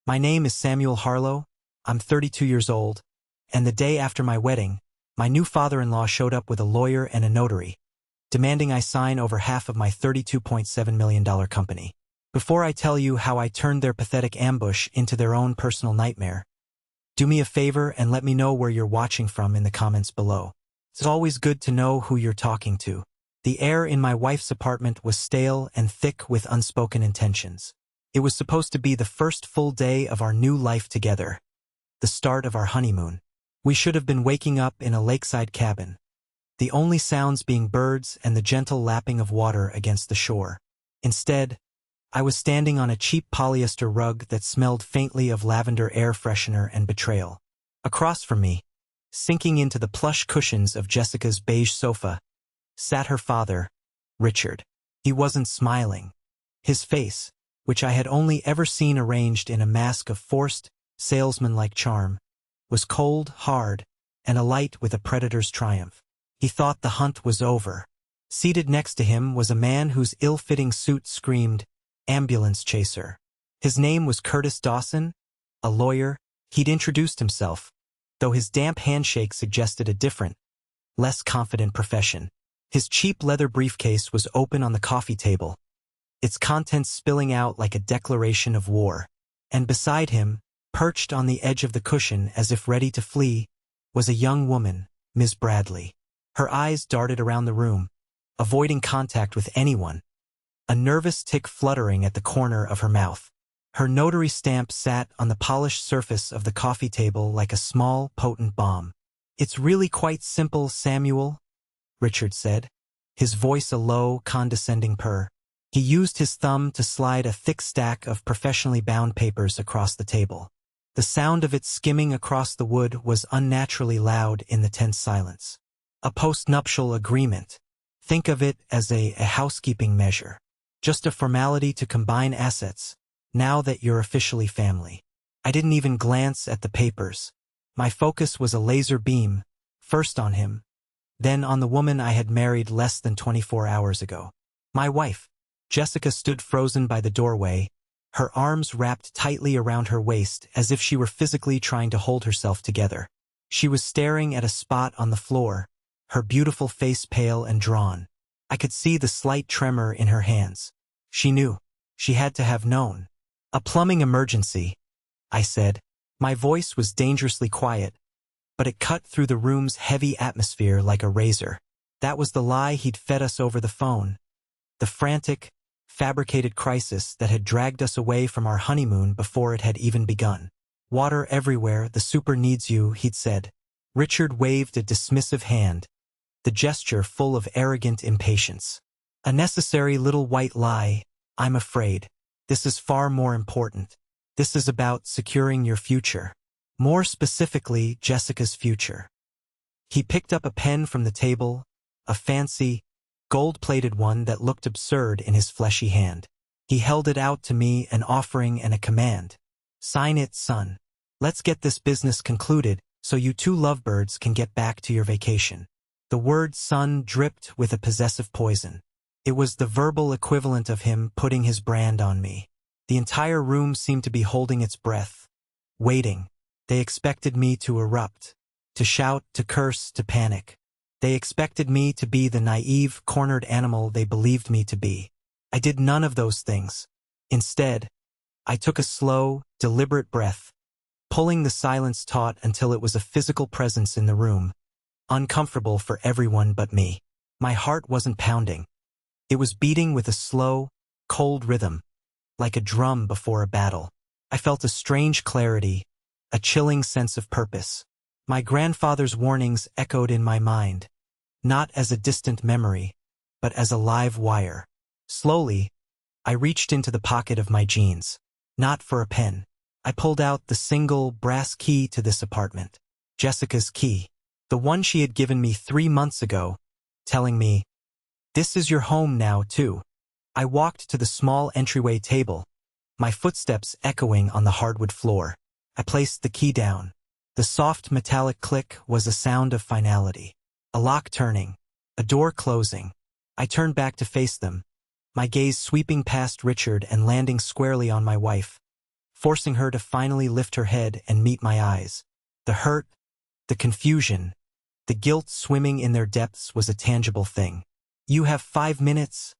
My name is Samuel Harlow, I'm 32 years old, and the day after my wedding, my new father-in-law showed up with a lawyer and a notary, demanding I sign over half of my $32.7 million company. Before I tell you how I turned their pathetic ambush into their own personal nightmare, do me a favor and let me know where you're watching from in the comments below. It's always good to know who you're talking to. The air in my wife's apartment was stale and thick with unspoken intentions. It was supposed to be the first full day of our new life together, the start of our honeymoon. We should have been waking up in a lakeside cabin, the only sounds being birds and the gentle lapping of water against the shore. Instead, I was standing on a cheap polyester rug that smelled faintly of lavender air freshener and betrayal. Across from me, sinking into the plush cushions of Jessica's beige sofa, sat her father, Richard. He wasn't smiling. His face, which I had only ever seen arranged in a mask of forced, salesman-like charm, was cold, hard, and alight with a predator's triumph. He thought the hunt was over. Seated next to him was a man whose ill-fitting suit screamed, "Ambulance chaser." His name was Curtis Dawson, a lawyer. He'd introduced himself, though his damp handshake suggested a different, less confident profession. His cheap leather briefcase was open on the coffee table, its contents spilling out like a declaration of war. And beside him, perched on the edge of the cushion as if ready to flee, was a young woman, Ms. Bradley. Her eyes darted around the room, avoiding contact with anyone, a nervous tick fluttering at the corner of her mouth. Her notary stamp sat on the polished surface of the coffee table like a small, potent bomb. "It's really quite simple, Samuel," Richard said, his voice a low, condescending purr. He used his thumb to slide a thick stack of professionally bound papers across the table. The sound of it skimming across the wood was unnaturally loud in the tense silence. "A postnuptial agreement. Think of it as a housekeeping measure. Just a formality to combine assets, now that you're officially family." I didn't even glance at the papers. My focus was a laser beam, first on him, then on the woman I had married less than 24 hours ago. My wife. Jessica stood frozen by the doorway, her arms wrapped tightly around her waist as if she were physically trying to hold herself together. She was staring at a spot on the floor, her beautiful face pale and drawn. I could see the slight tremor in her hands. She knew. She had to have known. "A plumbing emergency," I said. My voice was dangerously quiet, but it cut through the room's heavy atmosphere like a razor. That was the lie he'd fed us over the phone. The frantic, fabricated crisis that had dragged us away from our honeymoon before it had even begun. "Water everywhere, the super needs you," he'd said. Richard waved a dismissive hand, the gesture full of arrogant impatience. "A necessary little white lie, I'm afraid. This is far more important. This is about securing your future. More specifically, Jessica's future." He picked up a pen from the table, a fancy, gold-plated one that looked absurd in his fleshy hand. He held it out to me, an offering and a command. "Sign it, son. Let's get this business concluded so you two lovebirds can get back to your vacation." The word son dripped with a possessive poison. It was the verbal equivalent of him putting his brand on me. The entire room seemed to be holding its breath, waiting. They expected me to erupt, to shout, to curse, to panic. They expected me to be the naive, cornered animal they believed me to be. I did none of those things. Instead, I took a slow, deliberate breath, pulling the silence taut until it was a physical presence in the room, uncomfortable for everyone but me. My heart wasn't pounding. It was beating with a slow, cold rhythm, like a drum before a battle. I felt a strange clarity, a chilling sense of purpose. My grandfather's warnings echoed in my mind, not as a distant memory, but as a live wire. Slowly, I reached into the pocket of my jeans. Not for a pen. I pulled out the single brass key to this apartment. Jessica's key. The one she had given me 3 months ago, telling me, "This is your home now, too." I walked to the small entryway table, my footsteps echoing on the hardwood floor. I placed the key down. The soft metallic click was a sound of finality. A lock turning, a door closing. I turned back to face them, my gaze sweeping past Richard and landing squarely on my wife. forcing her to finally lift her head and meet my eyes. The hurt, the confusion, the guilt swimming in their depths was a tangible thing. "You have 5 minutes,"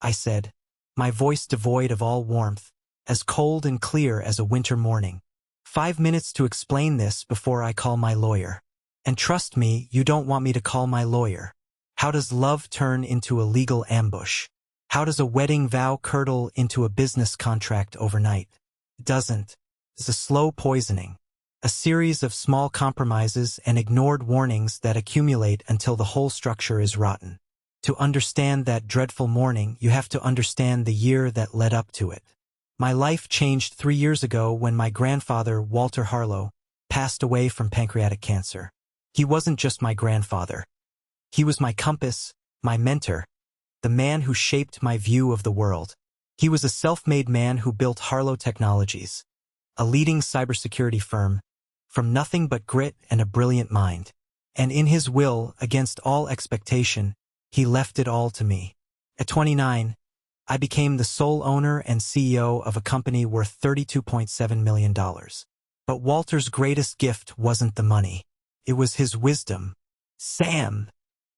I said, my voice devoid of all warmth, as cold and clear as a winter morning. "5 minutes to explain this before I call my lawyer. And trust me, you don't want me to call my lawyer. How does love turn into a legal ambush? How does a wedding vow curdle into a business contract overnight? It doesn't. It's a slow poisoning. A series of small compromises and ignored warnings that accumulate until the whole structure is rotten. To understand that dreadful morning, you have to understand the year that led up to it. My life changed 3 years ago when my grandfather, Walter Harlow, passed away from pancreatic cancer. He wasn't just my grandfather. He was my compass, my mentor, the man who shaped my view of the world. He was a self-made man who built Harlow Technologies, a leading cybersecurity firm, from nothing but grit and a brilliant mind. And in his will, against all expectation, he left it all to me. At 29, I became the sole owner and CEO of a company worth $32.7 million. But Walter's greatest gift wasn't the money. It was his wisdom. "Sam,"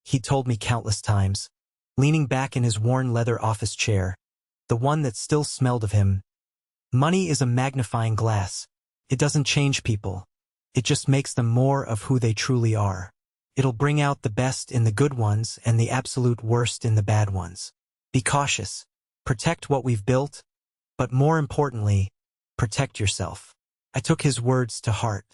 he told me countless times, leaning back in his worn leather office chair, the one that still smelled of him. "Money is a magnifying glass. It doesn't change people. It just makes them more of who they truly are. It'll bring out the best in the good ones and the absolute worst in the bad ones. Be cautious. Protect what we've built, but more importantly, protect yourself." I took his words to heart.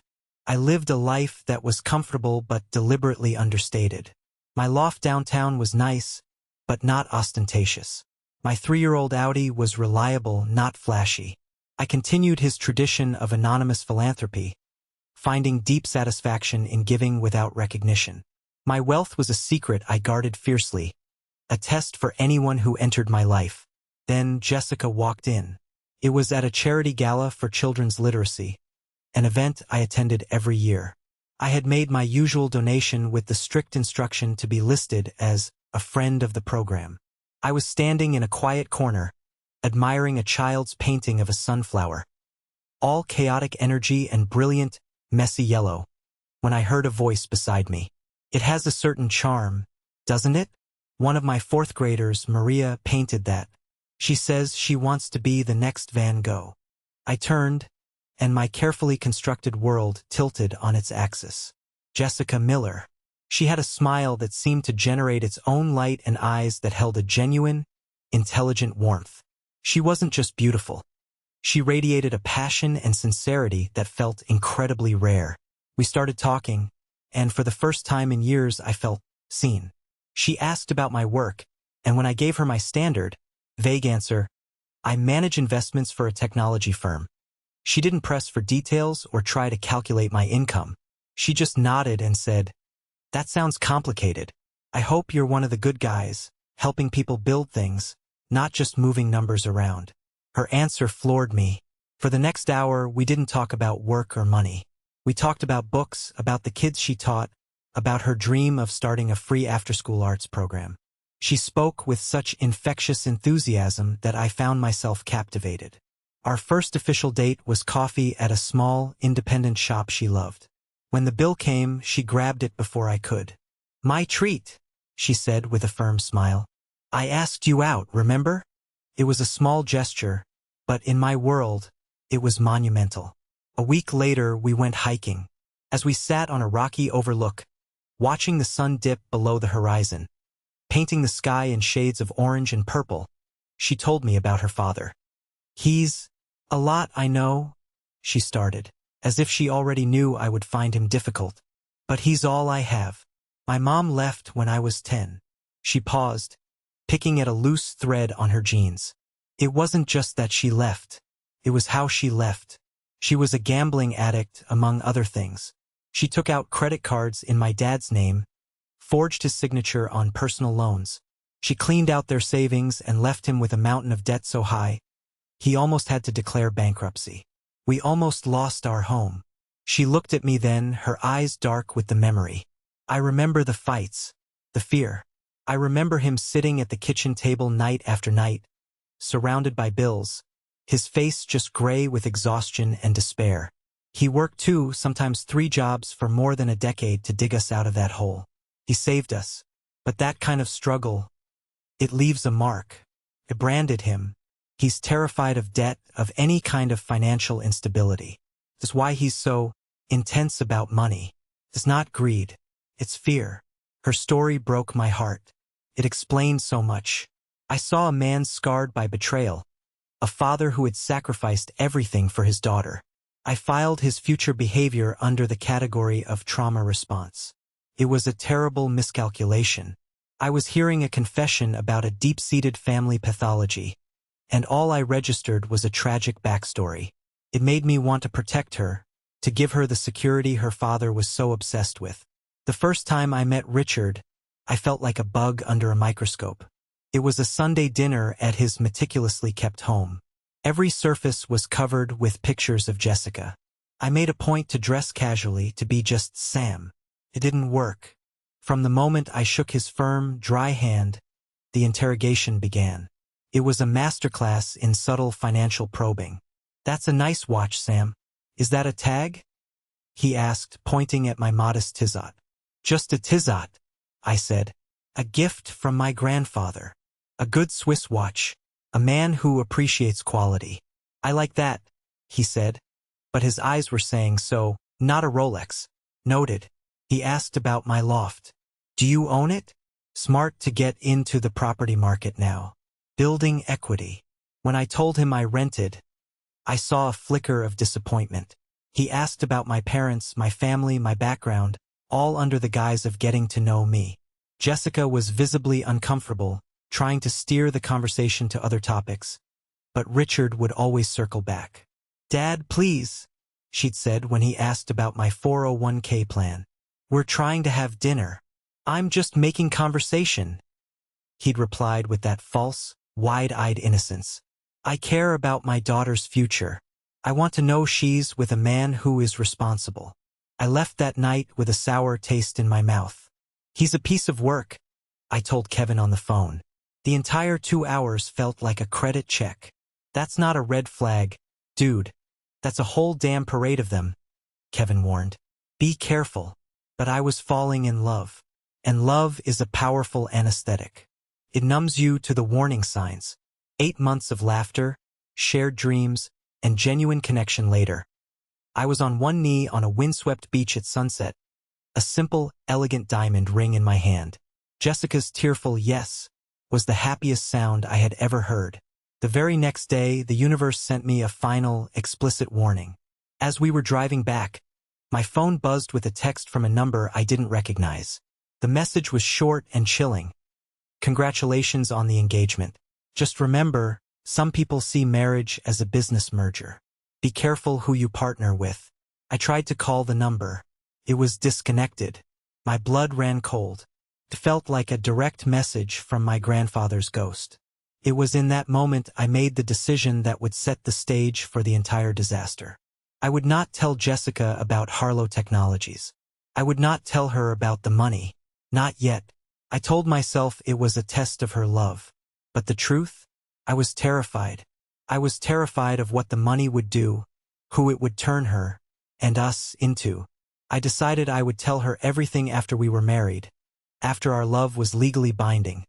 I lived a life that was comfortable but deliberately understated. My loft downtown was nice, but not ostentatious. My 3-year-old Audi was reliable, not flashy. I continued his tradition of anonymous philanthropy, finding deep satisfaction in giving without recognition. My wealth was a secret I guarded fiercely, a test for anyone who entered my life. Then Jessica walked in. It was at a charity gala for children's literacy, an event I attended every year. I had made my usual donation with the strict instruction to be listed as a friend of the program. I was standing in a quiet corner, admiring a child's painting of a sunflower, all chaotic energy and brilliant, messy yellow, when I heard a voice beside me. "It has a certain charm, doesn't it? One of my 4th graders, Maria, painted that. She says she wants to be the next Van Gogh." I turned, and my carefully constructed world tilted on its axis. Jessica Miller. She had a smile that seemed to generate its own light and eyes that held a genuine, intelligent warmth. She wasn't just beautiful. She radiated a passion and sincerity that felt incredibly rare. We started talking, and for the first time in years I felt seen. She asked about my work, and when I gave her my standard, vague answer, "I manage investments for a technology firm," she didn't press for details or try to calculate my income. She just nodded and said, "That sounds complicated. I hope you're one of the good guys, helping people build things, not just moving numbers around." Her answer floored me. For the next hour, we didn't talk about work or money. We talked about books, about the kids she taught, about her dream of starting a free after-school arts program. She spoke with such infectious enthusiasm that I found myself captivated. Our first official date was coffee at a small, independent shop she loved. When the bill came, she grabbed it before I could. "My treat," she said with a firm smile. "I asked you out, remember?" It was a small gesture, but in my world, it was monumental. A week later, we went hiking. As we sat on a rocky overlook, watching the sun dip below the horizon, painting the sky in shades of orange and purple, she told me about her father. "He's a lot, I know," she started, as if she already knew I would find him difficult. "But he's all I have. My mom left when I was 10. She paused, picking at a loose thread on her jeans. It wasn't just that she left. It was how she left. She was a gambling addict, among other things. She took out credit cards in my dad's name, forged his signature on personal loans. She cleaned out their savings and left him with a mountain of debt so high, he almost had to declare bankruptcy. We almost lost our home." She looked at me then, her eyes dark with the memory. "I remember the fights, the fear. I remember him sitting at the kitchen table night after night, surrounded by bills, his face just gray with exhaustion and despair. He worked 2, sometimes 3 jobs for more than a decade to dig us out of that hole. He saved us. But that kind of struggle, it leaves a mark. It branded him. He's terrified of debt, of any kind of financial instability. That's why he's so intense about money. It's not greed. It's fear. Her story broke my heart. It explained so much. I saw a man scarred by betrayal, a father who had sacrificed everything for his daughter. I filed his future behavior under the category of trauma response. It was a terrible miscalculation. I was hearing a confession about a deep-seated family pathology, and all I registered was a tragic backstory. It made me want to protect her, to give her the security her father was so obsessed with. The first time I met Richard, I felt like a bug under a microscope. It was a Sunday dinner at his meticulously kept home. Every surface was covered with pictures of Jessica. I made a point to dress casually, to be just Sam. It didn't work. From the moment I shook his firm, dry hand, the interrogation began. It was a masterclass in subtle financial probing. "That's a nice watch, Sam. Is that a tag?" he asked, pointing at my modest Tizot. "Just a Tizot," I said. "A gift from my grandfather. A good Swiss watch. A man who appreciates quality." "I like that," he said. But his eyes were saying so. "Not a Rolex." "Noted." He asked about my loft. "Do you own it?" Smart to get into the property market now. Building equity. When I told him I rented, I saw a flicker of disappointment. He asked about my parents, my family, my background, all under the guise of getting to know me. Jessica was visibly uncomfortable, trying to steer the conversation to other topics. But Richard would always circle back. "Dad, please," she'd said when he asked about my 401k plan. "We're trying to have dinner." "I'm just making conversation," he'd replied with that false, wide-eyed innocence. "I care about my daughter's future. I want to know she's with a man who is responsible." I left that night with a sour taste in my mouth. "He's a piece of work," I told Kevin on the phone. The entire 2 hours felt like a credit check. "That's not a red flag, dude. That's a whole damn parade of them," Kevin warned. "Be careful." But I was falling in love. And love is a powerful anesthetic. It numbs you to the warning signs. 8 months of laughter, shared dreams, and genuine connection later. I was on one knee on a windswept beach at sunset, a simple, elegant diamond ring in my hand. Jessica's tearful yes was the happiest sound I had ever heard. The very next day, the universe sent me a final, explicit warning. As we were driving back, my phone buzzed with a text from a number I didn't recognize. The message was short and chilling. "Congratulations on the engagement. Just remember, some people see marriage as a business merger. Be careful who you partner with." I tried to call the number. It was disconnected. My blood ran cold. It felt like a direct message from my grandfather's ghost. It was in that moment I made the decision that would set the stage for the entire disaster. I would not tell Jessica about Harlow Technologies. I would not tell her about the money. Not yet. I told myself it was a test of her love. But the truth? I was terrified. I was terrified of what the money would do, who it would turn her, and us, into. I decided I would tell her everything after we were married, after our love was legally binding,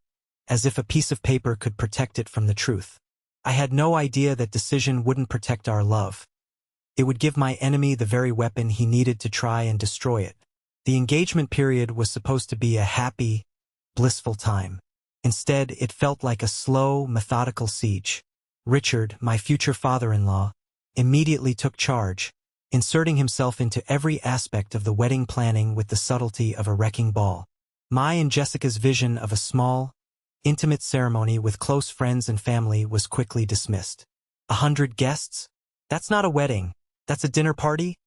as if a piece of paper could protect it from the truth. I had no idea that decision wouldn't protect our love. It would give my enemy the very weapon he needed to try and destroy it. The engagement period was supposed to be a happy, blissful time. Instead, it felt like a slow, methodical siege. Richard, my future father-in-law, immediately took charge, inserting himself into every aspect of the wedding planning with the subtlety of a wrecking ball. My and Jessica's vision of a small, intimate ceremony with close friends and family was quickly dismissed. 100 guests? That's not a wedding. That's a dinner party?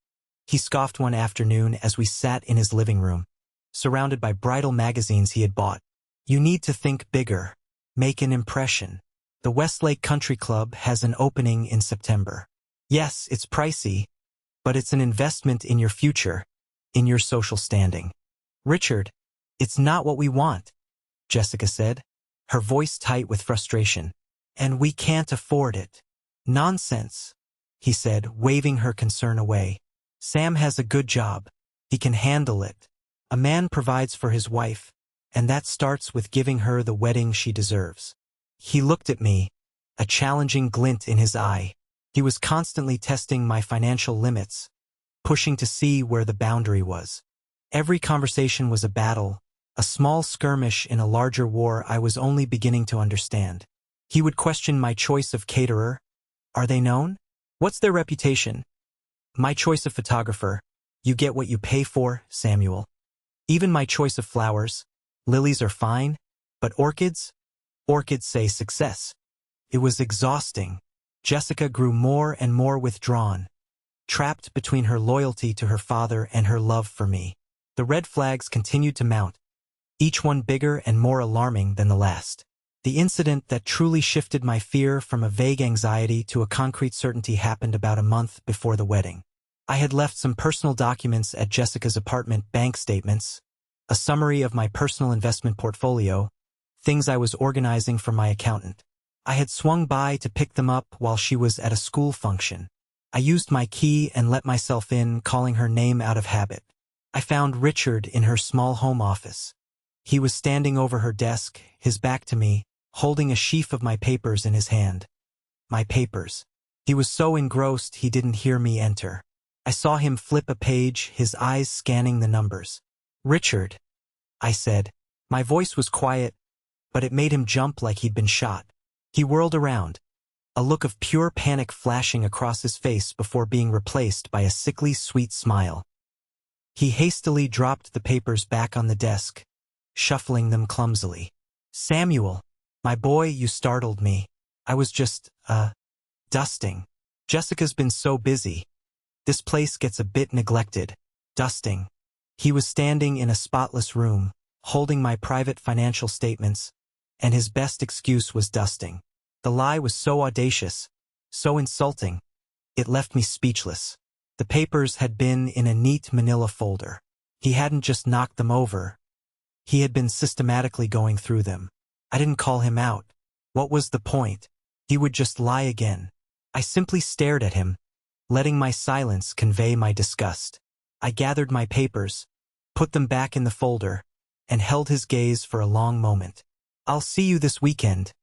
He scoffed one afternoon as we sat in his living room, surrounded by bridal magazines he had bought. "You need to think bigger. Make an impression. The Westlake Country Club has an opening in September. Yes, it's pricey, but it's an investment in your future, in your social standing." "Richard, it's not what we want," Jessica said, her voice tight with frustration. "And we can't afford it." Nonsense, he said, waving her concern away. Sam has a good job. He can handle it. A man provides for his wife, and that starts with giving her the wedding she deserves. He looked at me, a challenging glint in his eye. He was constantly testing my financial limits, pushing to see where the boundary was. Every conversation was a battle, a small skirmish in a larger war I was only beginning to understand. He would question my choice of caterer. Are they known? What's their reputation? My choice of photographer. You get what you pay for, Samuel. Even my choice of flowers. Lilies are fine, but orchids? Orchids say success. It was exhausting. Jessica grew more and more withdrawn, trapped between her loyalty to her father and her love for me. The red flags continued to mount, each one bigger and more alarming than the last. The incident that truly shifted my fear from a vague anxiety to a concrete certainty happened about a month before the wedding. I had left some personal documents at Jessica's apartment, bank statements, a summary of my personal investment portfolio, things I was organizing for my accountant. I had swung by to pick them up while she was at a school function. I used my key and let myself in, calling her name out of habit. I found Richard in her small home office. He was standing over her desk, his back to me, holding a sheaf of my papers in his hand. My papers. He was so engrossed he didn't hear me enter. I saw him flip a page, his eyes scanning the numbers. "Richard," I said. My voice was quiet, but it made him jump like he'd been shot. He whirled around, a look of pure panic flashing across his face before being replaced by a sickly sweet smile. He hastily dropped the papers back on the desk, shuffling them clumsily. "Samuel, my boy, you startled me. I was just, dusting. Jessica's been so busy. This place gets a bit neglected. Dusting." He was standing in a spotless room, holding my private financial statements, and his best excuse was dusting. The lie was so audacious, so insulting, it left me speechless. The papers had been in a neat manila folder. He hadn't just knocked them over. He had been systematically going through them. I didn't call him out. What was the point? He would just lie again. I simply stared at him, letting my silence convey my disgust. I gathered my papers, put them back in the folder, and held his gaze for a long moment. "I'll see you this weekend,"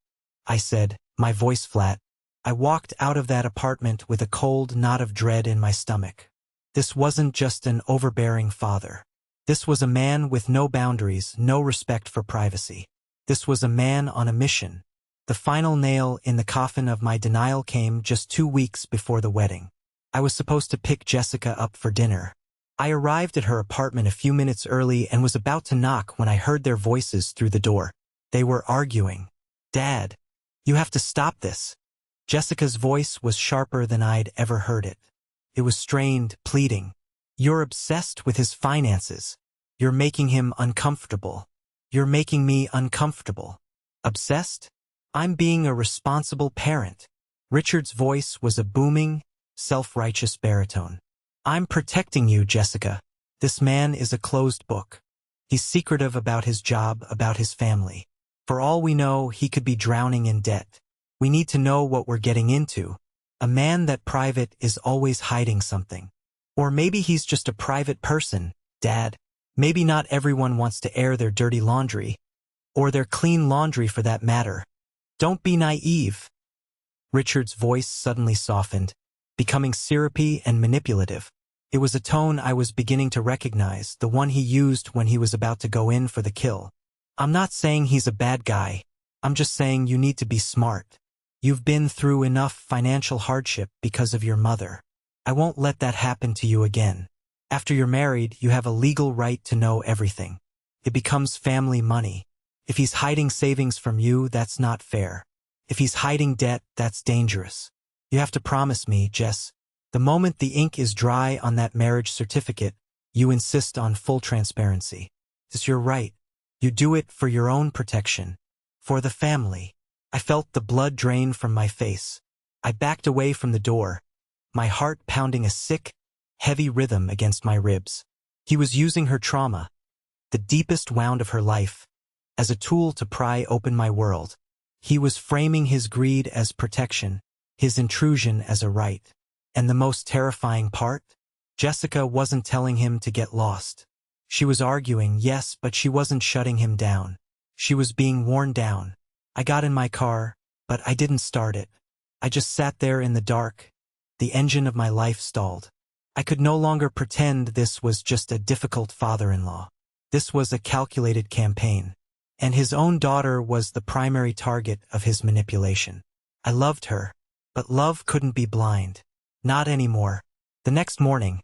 I said, my voice flat. I walked out of that apartment with a cold knot of dread in my stomach. This wasn't just an overbearing father. This was a man with no boundaries, no respect for privacy. This was a man on a mission. The final nail in the coffin of my denial came just 2 weeks before the wedding. I was supposed to pick Jessica up for dinner. I arrived at her apartment a few minutes early and was about to knock when I heard their voices through the door. They were arguing. "Dad, you have to stop this." Jessica's voice was sharper than I'd ever heard it. It was strained, pleading. "You're obsessed with his finances. You're making him uncomfortable. You're making me uncomfortable." "Obsessed? I'm being a responsible parent." Richard's voice was a booming, self-righteous baritone. "I'm protecting you, Jessica. This man is a closed book. He's secretive about his job, about his family. For all we know, he could be drowning in debt. We need to know what we're getting into. A man that private is always hiding something. Or maybe he's just a private person, Dad. Maybe not everyone wants to air their dirty laundry. Or their clean laundry for that matter. Don't be naive." Richard's voice suddenly softened, becoming syrupy and manipulative. It was a tone I was beginning to recognize, the one he used when he was about to go in for the kill. "I'm not saying he's a bad guy. I'm just saying you need to be smart. You've been through enough financial hardship because of your mother. I won't let that happen to you again. After you're married, you have a legal right to know everything. It becomes family money. If he's hiding savings from you, that's not fair. If he's hiding debt, that's dangerous. You have to promise me, Jess, the moment the ink is dry on that marriage certificate, you insist on full transparency. It's your right. You do it for your own protection. For the family." I felt the blood drain from my face. I backed away from the door, my heart pounding a sick, heavy rhythm against my ribs. He was using her trauma, the deepest wound of her life, as a tool to pry open my world. He was framing his greed as protection, his intrusion as a right. And the most terrifying part? Jessica wasn't telling him to get lost. She was arguing, yes, but she wasn't shutting him down. She was being worn down. I got in my car, but I didn't start it. I just sat there in the dark. The engine of my life stalled. I could no longer pretend this was just a difficult father-in-law. This was a calculated campaign. And his own daughter was the primary target of his manipulation. I loved her, but love couldn't be blind. Not anymore. The next morning,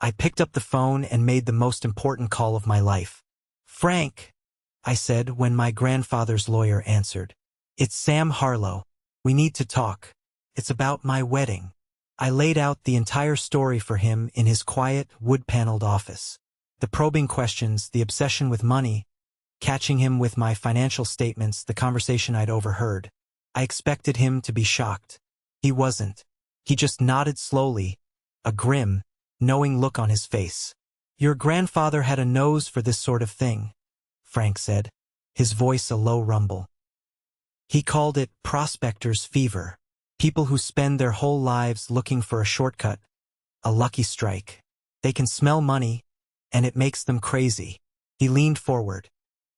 I picked up the phone and made the most important call of my life. "Frank," I said when my grandfather's lawyer answered. "It's Sam Harlow. We need to talk. It's about my wedding." I laid out the entire story for him in his quiet, wood-paneled office. The probing questions, the obsession with money, catching him with my financial statements, the conversation I'd overheard. I expected him to be shocked. He wasn't. He just nodded slowly, a grim, knowing look on his face. "Your grandfather had a nose for this sort of thing," Frank said, his voice a low rumble. "He called it prospector's fever. People who spend their whole lives looking for a shortcut, a lucky strike. They can smell money, and it makes them crazy." He leaned forward.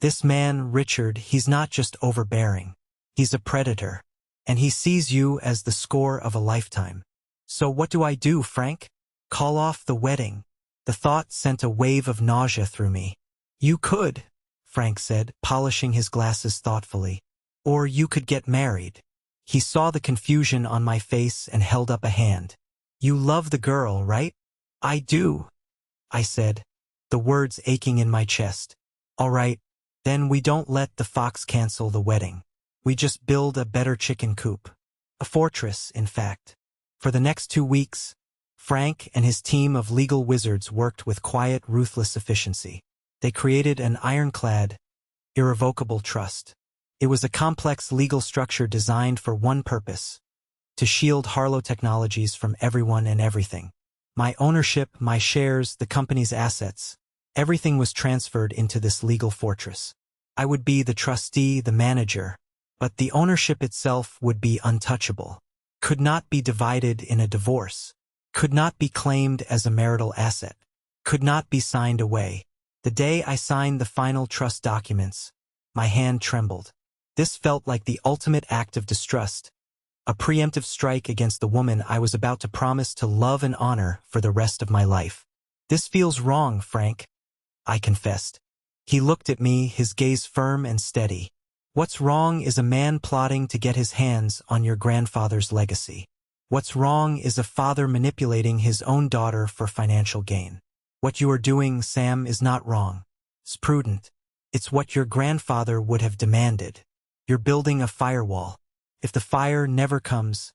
"This man, Richard, he's not just overbearing. He's a predator. And he sees you as the score of a lifetime. So what do I do, Frank? Call off the wedding?" The thought sent a wave of nausea through me. "You could," Frank said, polishing his glasses thoughtfully. "Or you could get married." He saw the confusion on my face and held up a hand. "You love the girl, right?" "I do," I said, the words aching in my chest. "All right, then we don't let the fox cancel the wedding. We just build a better chicken coop. A fortress, in fact." For the next 2 weeks, Frank and his team of legal wizards worked with quiet, ruthless efficiency. They created an ironclad, irrevocable trust. It was a complex legal structure designed for one purpose: to shield Harlow Technologies from everyone and everything. My ownership, my shares, the company's assets, everything was transferred into this legal fortress. I would be the trustee, the manager, but the ownership itself would be untouchable. Could not be divided in a divorce. Could not be claimed as a marital asset. Could not be signed away. The day I signed the final trust documents, my hand trembled. This felt like the ultimate act of distrust, a preemptive strike against the woman I was about to promise to love and honor for the rest of my life. "This feels wrong, Frank," I confessed. He looked at me, his gaze firm and steady. "What's wrong is a man plotting to get his hands on your grandfather's legacy. What's wrong is a father manipulating his own daughter for financial gain. What you are doing, Sam, is not wrong. It's prudent. It's what your grandfather would have demanded. You're building a firewall. If the fire never comes,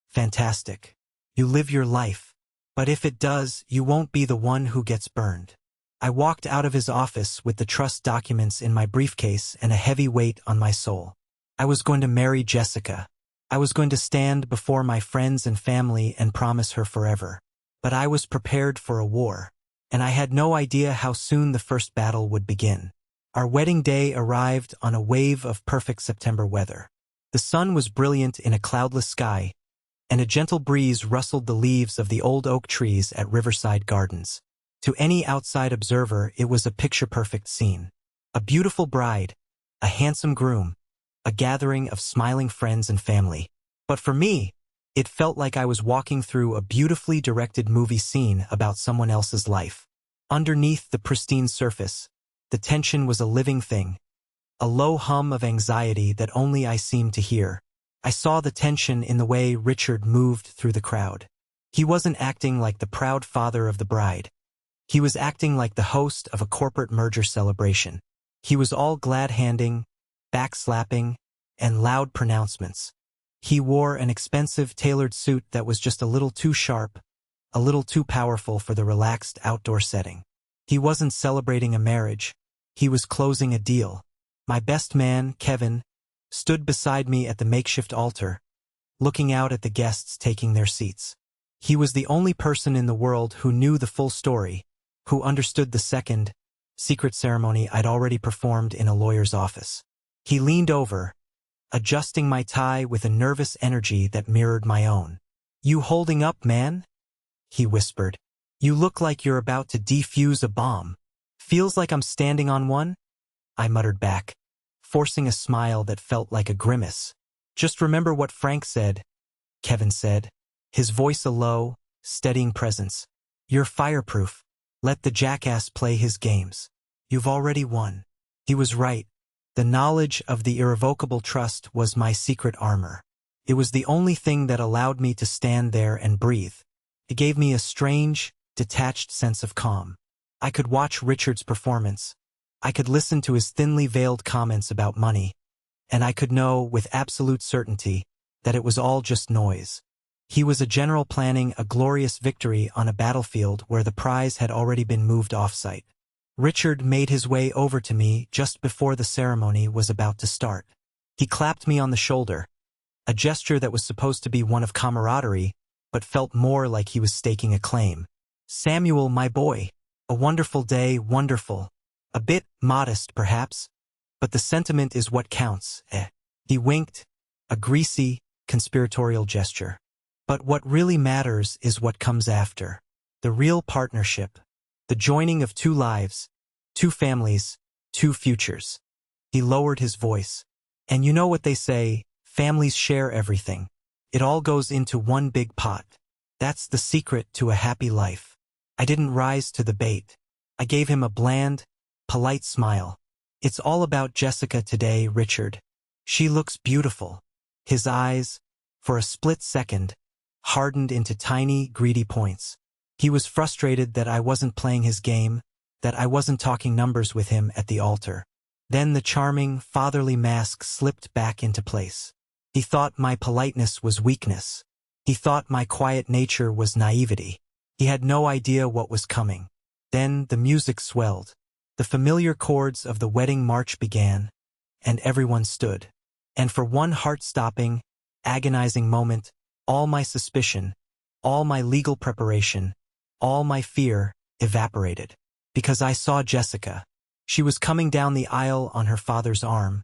fantastic. You live your life. But if it does, you won't be the one who gets burned." I walked out of his office with the trust documents in my briefcase and a heavy weight on my soul. I was going to marry Jessica. I was going to stand before my friends and family and promise her forever. But I was prepared for a war, and I had no idea how soon the first battle would begin. Our wedding day arrived on a wave of perfect September weather. The sun was brilliant in a cloudless sky, and a gentle breeze rustled the leaves of the old oak trees at Riverside Gardens. To any outside observer, it was a picture-perfect scene. A beautiful bride, a handsome groom, a gathering of smiling friends and family. But for me, it felt like I was walking through a beautifully directed movie scene about someone else's life. Underneath the pristine surface, the tension was a living thing, a low hum of anxiety that only I seemed to hear. I saw the tension in the way Richard moved through the crowd. He wasn't acting like the proud father of the bride. He was acting like the host of a corporate merger celebration. He was all glad-handing, backslapping, and loud pronouncements. He wore an expensive tailored suit that was just a little too sharp, a little too powerful for the relaxed outdoor setting. He wasn't celebrating a marriage. He was closing a deal. My best man, Kevin, stood beside me at the makeshift altar, looking out at the guests taking their seats. He was the only person in the world who knew the full story, who understood the secret ceremony I'd already performed in a lawyer's office. He leaned over, adjusting my tie with a nervous energy that mirrored my own. "You holding up, man?" he whispered. "You look like you're about to defuse a bomb." "Feels like I'm standing on one," I muttered back, forcing a smile that felt like a grimace. "Just remember what Frank said," Kevin said, his voice a low, steadying presence. "You're fireproof. Let the jackass play his games. You've already won." He was right. The knowledge of the irrevocable trust was my secret armor. It was the only thing that allowed me to stand there and breathe. It gave me a strange, detached sense of calm. I could watch Richard's performance. I could listen to his thinly veiled comments about money. And I could know with absolute certainty that it was all just noise. He was a general planning a glorious victory on a battlefield where the prize had already been moved off-site. Richard made his way over to me just before the ceremony was about to start. He clapped me on the shoulder, a gesture that was supposed to be one of camaraderie, but felt more like he was staking a claim. "Samuel, my boy, a wonderful day, wonderful." A bit modest, perhaps, but the sentiment is what counts, eh? He winked, a greasy, conspiratorial gesture. "But what really matters is what comes after. The real partnership. The joining of two lives, two families, two futures." He lowered his voice. "And you know what they say, families share everything. It all goes into one big pot. That's the secret to a happy life." I didn't rise to the bait. I gave him a bland, polite smile. "It's all about Jessica today, Richard. She looks beautiful." His eyes, for a split second, hardened into tiny, greedy points. He was frustrated that I wasn't playing his game, that I wasn't talking numbers with him at the altar. Then the charming, fatherly mask slipped back into place. He thought my politeness was weakness. He thought my quiet nature was naivety. He had no idea what was coming. Then the music swelled. The familiar chords of the wedding march began, and everyone stood. And for one heart-stopping, agonizing moment, all my suspicion, all my legal preparation, all my fear evaporated. Because I saw Jessica. She was coming down the aisle on her father's arm,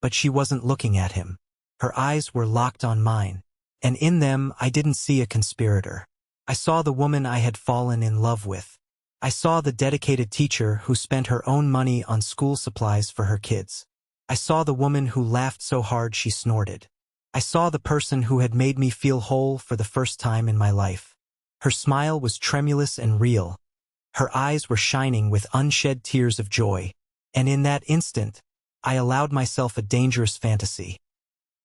but she wasn't looking at him. Her eyes were locked on mine, and in them I didn't see a conspirator. I saw the woman I had fallen in love with. I saw the dedicated teacher who spent her own money on school supplies for her kids. I saw the woman who laughed so hard she snorted. I saw the person who had made me feel whole for the first time in my life. Her smile was tremulous and real. Her eyes were shining with unshed tears of joy. And in that instant, I allowed myself a dangerous fantasy.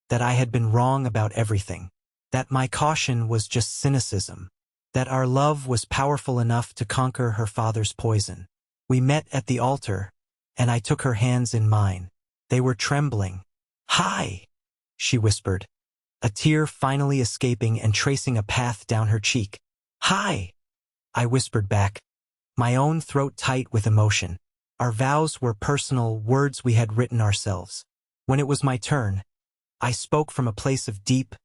That I had been wrong about everything. That my caution was just cynicism. That our love was powerful enough to conquer her father's poison. We met at the altar, and I took her hands in mine. They were trembling. "Hi," she whispered, a tear finally escaping and tracing a path down her cheek. "Hi," I whispered back, my own throat tight with emotion. Our vows were personal, words we had written ourselves. When it was my turn, I spoke from a place of deep,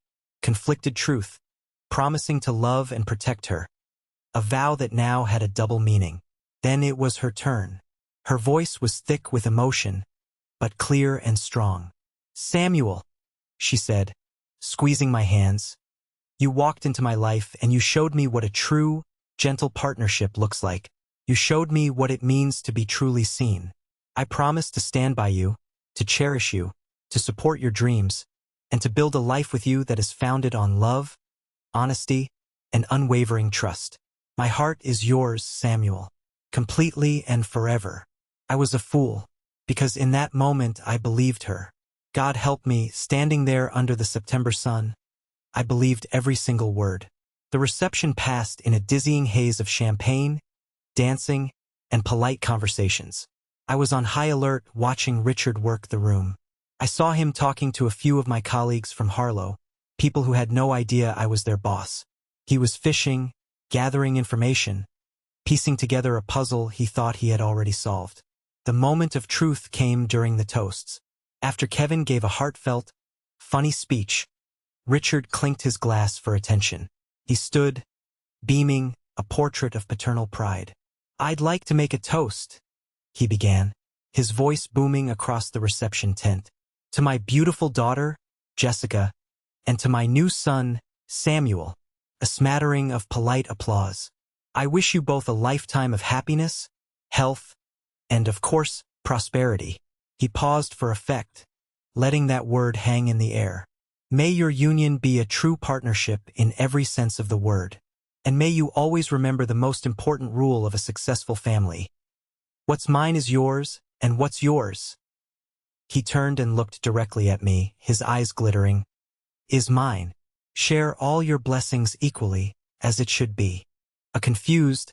conflicted truth, promising to love and protect her. A vow that now had a double meaning. Then it was her turn. Her voice was thick with emotion, but clear and strong. "Samuel," she said, squeezing my hands, "you walked into my life and you showed me what a true, gentle partnership looks like. You showed me what it means to be truly seen. I promise to stand by you, to cherish you, to support your dreams, and to build a life with you that is founded on love, honesty, and unwavering trust. My heart is yours, Samuel, completely and forever." I was a fool, because in that moment I believed her. God help me, standing there under the September sun, I believed every single word. The reception passed in a dizzying haze of champagne, dancing, and polite conversations. I was on high alert watching Richard work the room. I saw him talking to a few of my colleagues from Harlow, people who had no idea I was their boss. He was fishing, gathering information, piecing together a puzzle he thought he had already solved. The moment of truth came during the toasts. After Kevin gave a heartfelt, funny speech, Richard clinked his glass for attention. He stood, beaming, a portrait of paternal pride. "I'd like to make a toast," he began, his voice booming across the reception tent. To my beautiful daughter, Jessica, and to my new son, Samuel, a smattering of polite applause. I wish you both a lifetime of happiness, health, and, of course, prosperity. He paused for effect, letting that word hang in the air. May your union be a true partnership in every sense of the word. And may you always remember the most important rule of a successful family. What's mine is yours, and what's yours? He turned and looked directly at me, his eyes glittering. Is mine. Share all your blessings equally, as it should be. A confused,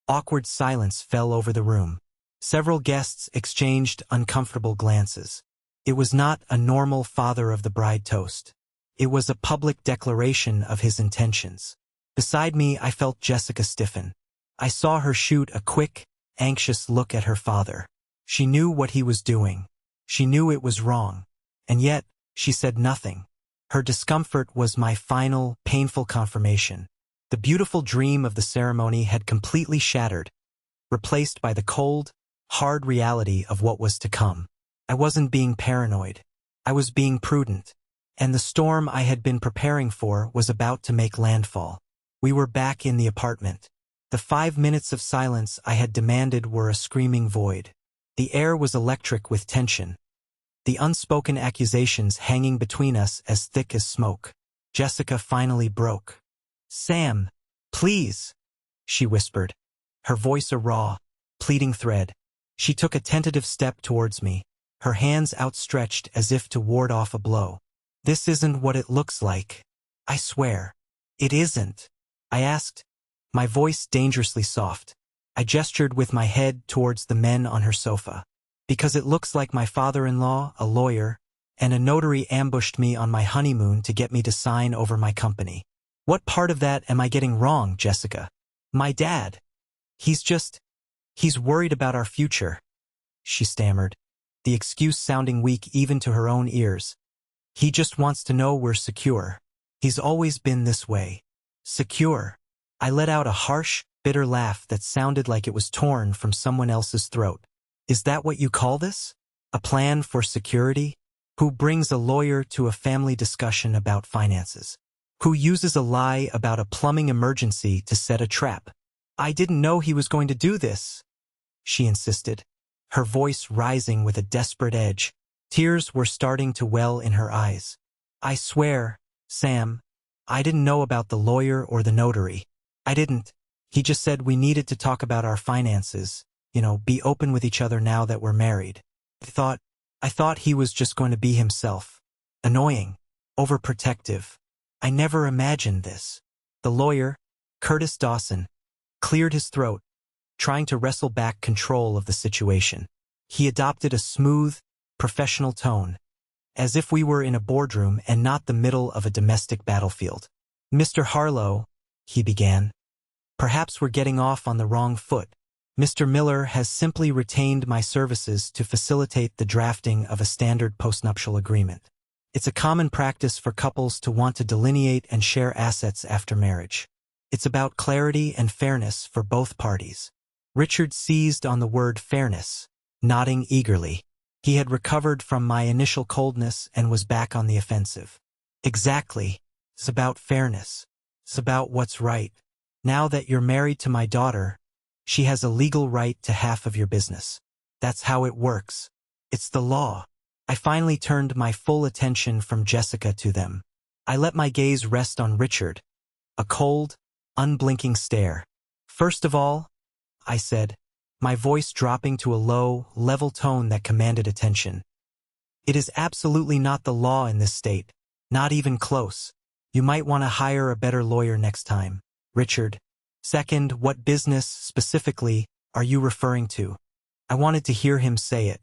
awkward silence fell over the room. Several guests exchanged uncomfortable glances. It was not a normal father of the bride toast. It was a public declaration of his intentions. Beside me, I felt Jessica stiffen. I saw her shoot a quick, anxious look at her father. She knew what he was doing. She knew it was wrong. And yet, she said nothing. Her discomfort was my final, painful confirmation. The beautiful dream of the ceremony had completely shattered, replaced by the cold, hard reality of what was to come. I wasn't being paranoid. I was being prudent. And the storm I had been preparing for was about to make landfall. We were back in the apartment. The 5 minutes of silence I had demanded were a screaming void. The air was electric with tension. The unspoken accusations hanging between us as thick as smoke. Jessica finally broke. "Sam, please," she whispered, her voice a raw, pleading thread. She took a tentative step towards me, her hands outstretched as if to ward off a blow. "This isn't what it looks like. I swear. It isn't." I asked, my voice dangerously soft. I gestured with my head towards the men on her sofa. "Because it looks like my father-in-law, a lawyer, and a notary ambushed me on my honeymoon to get me to sign over my company." "What part of that am I getting wrong, Jessica?" "My dad. He's worried about our future," she stammered, the excuse sounding weak even to her own ears. "He just wants to know we're secure. He's always been this way." "Secure?" I let out a harsh, bitter laugh that sounded like it was torn from someone else's throat. "Is that what you call this? A plan for security? Who brings a lawyer to a family discussion about finances? Who uses a lie about a plumbing emergency to set a trap?" "I didn't know he was going to do this," she insisted, her voice rising with a desperate edge. Tears were starting to well in her eyes. "I swear, Sam, I didn't know about the lawyer or the notary. I didn't. He just said we needed to talk about our finances, be open with each other now that we're married. I thought he was just going to be himself. Annoying. Overprotective. I never imagined this." The lawyer, Curtis Dawson, cleared his throat, trying to wrestle back control of the situation. He adopted a smooth, professional tone, as if we were in a boardroom and not the middle of a domestic battlefield. "Mr. Harlow," he began, "perhaps we're getting off on the wrong foot. Mr. Miller has simply retained my services to facilitate the drafting of a standard postnuptial agreement. It's a common practice for couples to want to delineate and share assets after marriage. It's about clarity and fairness for both parties." Richard seized on the word fairness, nodding eagerly. He had recovered from my initial coldness and was back on the offensive. "Exactly. It's about fairness. It's about what's right. Now that you're married to my daughter, she has a legal right to half of your business. That's how it works. It's the law." I finally turned my full attention from Jessica to them. I let my gaze rest on Richard, a cold, unblinking stare. "First of all," I said, my voice dropping to a low, level tone that commanded attention, "it is absolutely not the law in this state. Not even close. You might want to hire a better lawyer next time, Richard. Second, what business, specifically, are you referring to?" I wanted to hear him say it.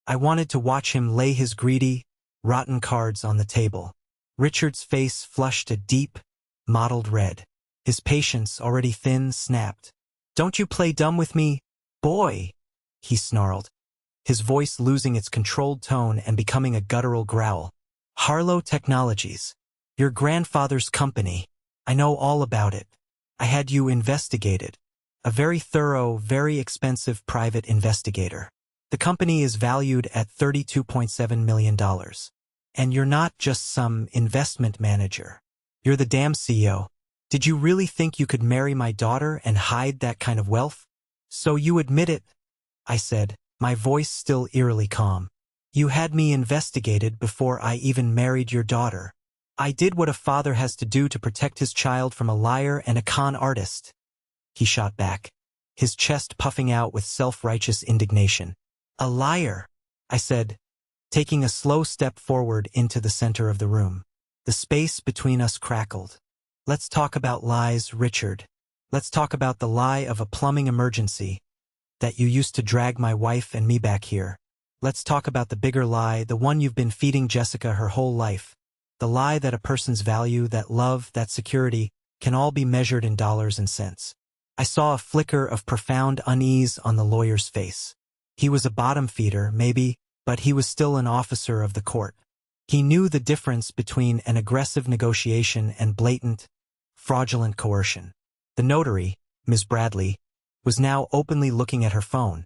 I wanted to watch him lay his greedy, rotten cards on the table. Richard's face flushed a deep, mottled red. His patience, already thin, snapped. "Don't you play dumb with me, boy," he snarled, his voice losing its controlled tone and becoming a guttural growl. "Harlow Technologies. Your grandfather's company. I know all about it. I had you investigated. A very thorough, very expensive private investigator. The company is valued at $32.7 million. And you're not just some investment manager. You're the damn CEO. Did you really think you could marry my daughter and hide that kind of wealth? So you admit it, I said, my voice still eerily calm. You had me investigated before I even married your daughter. I did what a father has to do to protect his child from a liar and a con artist. He shot back, his chest puffing out with self-righteous indignation. A liar, I said, taking a slow step forward into the center of the room. The space between us crackled. Let's talk about lies, Richard. Let's talk about the lie of a plumbing emergency, that you used to drag my wife and me back here. Let's talk about the bigger lie, the one you've been feeding Jessica her whole life. The lie that a person's value, that love, that security, can all be measured in dollars and cents. I saw a flicker of profound unease on the lawyer's face. He was a bottom feeder, maybe, but he was still an officer of the court. He knew the difference between an aggressive negotiation and blatant, fraudulent coercion. The notary, Ms. Bradley, was now openly looking at her phone,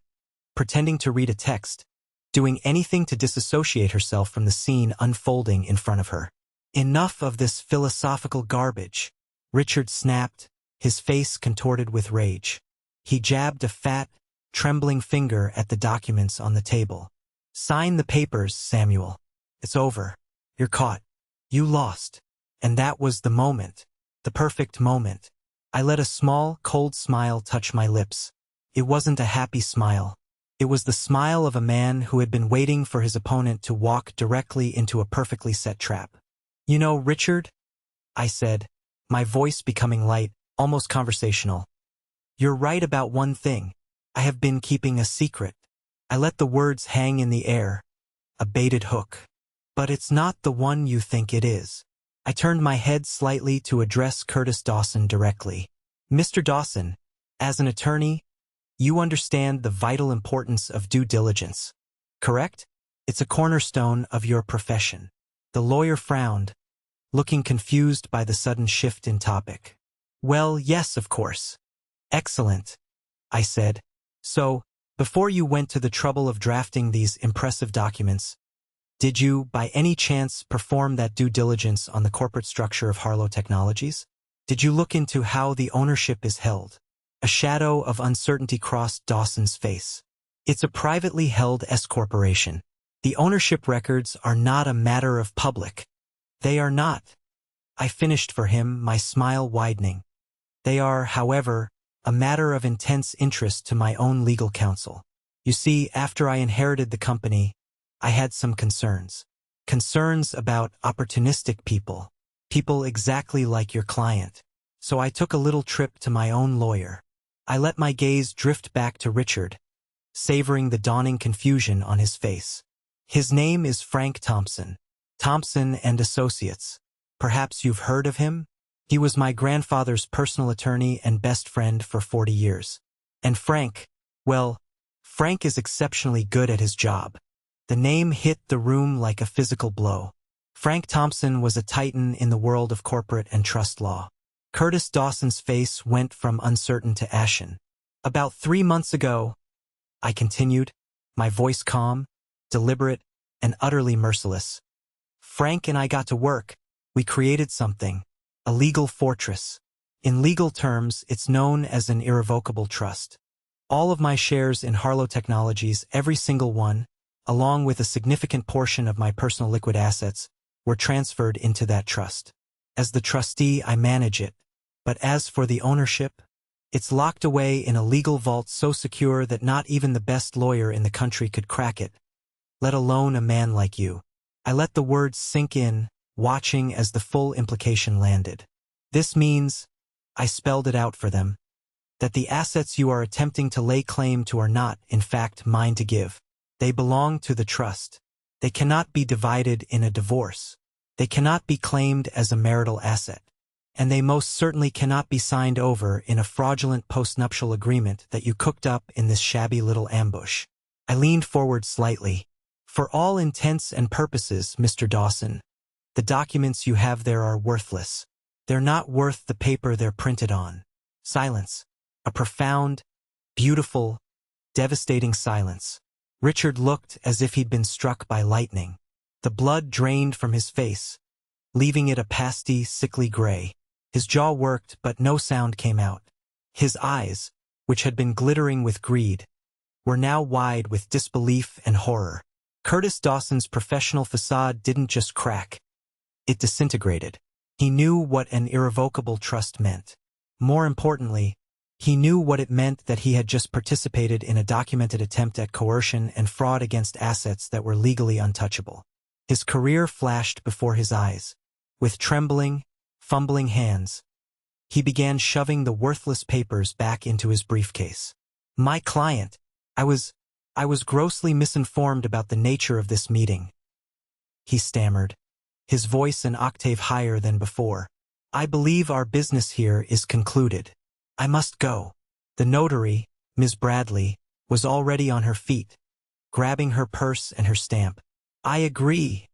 pretending to read a text, doing anything to disassociate herself from the scene unfolding in front of her. Enough of this philosophical garbage, Richard snapped, his face contorted with rage. He jabbed a fat, trembling finger at the documents on the table. Sign the papers, Samuel. It's over. You're caught. You lost. And that was the moment. The perfect moment. I let a small, cold smile touch my lips. It wasn't a happy smile. It was the smile of a man who had been waiting for his opponent to walk directly into a perfectly set trap. You know, Richard, I said, my voice becoming light, almost conversational. You're right about one thing. I have been keeping a secret. I let the words hang in the air. A baited hook. But it's not the one you think it is. I turned my head slightly to address Curtis Dawson directly. Mr. Dawson, as an attorney, you understand the vital importance of due diligence, correct? It's a cornerstone of your profession. The lawyer frowned, looking confused by the sudden shift in topic. Well, yes, of course. Excellent, I said. So, before you went to the trouble of drafting these impressive documents, did you, by any chance, perform that due diligence on the corporate structure of Harlow Technologies? Did you look into how the ownership is held? A shadow of uncertainty crossed Dawson's face. It's a privately held S-corporation. The ownership records are not a matter of public. They are not. I finished for him, my smile widening. They are, however, a matter of intense interest to my own legal counsel. You see, after I inherited the company, I had some concerns. Concerns about opportunistic people. People exactly like your client. So I took a little trip to my own lawyer. I let my gaze drift back to Richard, savoring the dawning confusion on his face. His name is Frank Thompson. Thompson and Associates. Perhaps you've heard of him? He was my grandfather's personal attorney and best friend for 40 years. And Frank, well, Frank is exceptionally good at his job. The name hit the room like a physical blow. Frank Thompson was a titan in the world of corporate and trust law. Curtis Dawson's face went from uncertain to ashen. About 3 months ago, I continued, my voice calm, deliberate, and utterly merciless. Frank and I got to work. We created something, a legal fortress. In legal terms, it's known as an irrevocable trust. All of my shares in Harlow Technologies, every single one, along with a significant portion of my personal liquid assets, were transferred into that trust. As the trustee, I manage it. But as for the ownership, it's locked away in a legal vault so secure that not even the best lawyer in the country could crack it, let alone a man like you. I let the words sink in, watching as the full implication landed. This means, I spelled it out for them, that the assets you are attempting to lay claim to are not, in fact, mine to give. They belong to the trust. They cannot be divided in a divorce. They cannot be claimed as a marital asset. And they most certainly cannot be signed over in a fraudulent postnuptial agreement that you cooked up in this shabby little ambush. I leaned forward slightly. For all intents and purposes, Mr. Dawson, the documents you have there are worthless. They're not worth the paper they're printed on. Silence. A profound, beautiful, devastating silence. Richard looked as if he'd been struck by lightning. The blood drained from his face, leaving it a pasty, sickly gray. His jaw worked, but no sound came out. His eyes, which had been glittering with greed, were now wide with disbelief and horror. Curtis Dawson's professional facade didn't just crack. It disintegrated. He knew what an irrevocable trust meant. More importantly, he knew what it meant that he had just participated in a documented attempt at coercion and fraud against assets that were legally untouchable. His career flashed before his eyes. With trembling, fumbling hands, he began shoving the worthless papers back into his briefcase. My client, I was grossly misinformed about the nature of this meeting, he stammered, his voice an octave higher than before. I believe our business here is concluded. I must go. The notary, Ms. Bradley, was already on her feet, grabbing her purse and her stamp. I agree,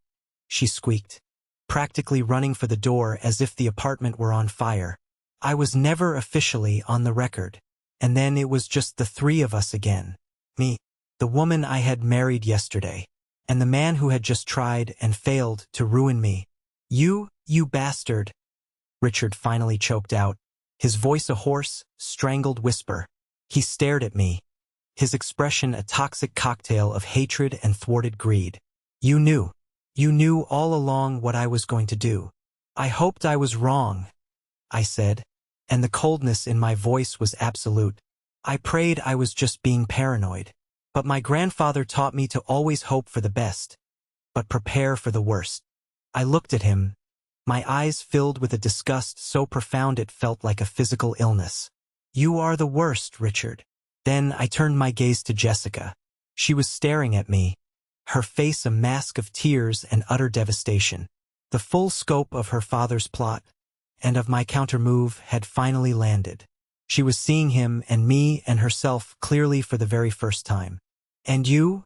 she squeaked, practically running for the door as if the apartment were on fire. I was never officially on the record, and then it was just the three of us again. Me, the woman I had married yesterday, and the man who had just tried and failed to ruin me. You bastard, Richard finally choked out, his voice a hoarse, strangled whisper. He stared at me, his expression a toxic cocktail of hatred and thwarted greed. You knew all along what I was going to do. I hoped I was wrong, I said, and the coldness in my voice was absolute. I prayed I was just being paranoid. But my grandfather taught me to always hope for the best, but prepare for the worst. I looked at him, my eyes filled with a disgust so profound it felt like a physical illness. You are the worst, Richard. Then I turned my gaze to Jessica. She was staring at me, her face a mask of tears and utter devastation. The full scope of her father's plot, and of my countermove, had finally landed. She was seeing him and me and herself clearly for the very first time. And you?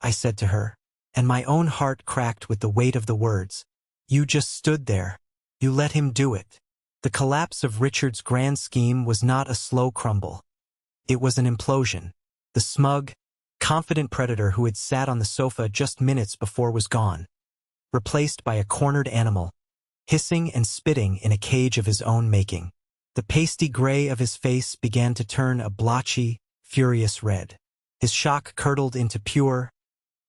I said to her, and my own heart cracked with the weight of the words. You just stood there. You let him do it. The collapse of Richard's grand scheme was not a slow crumble. It was an implosion. The smug, confident predator who had sat on the sofa just minutes before was gone, replaced by a cornered animal, hissing and spitting in a cage of his own making. The pasty gray of his face began to turn a blotchy, furious red. His shock curdled into pure,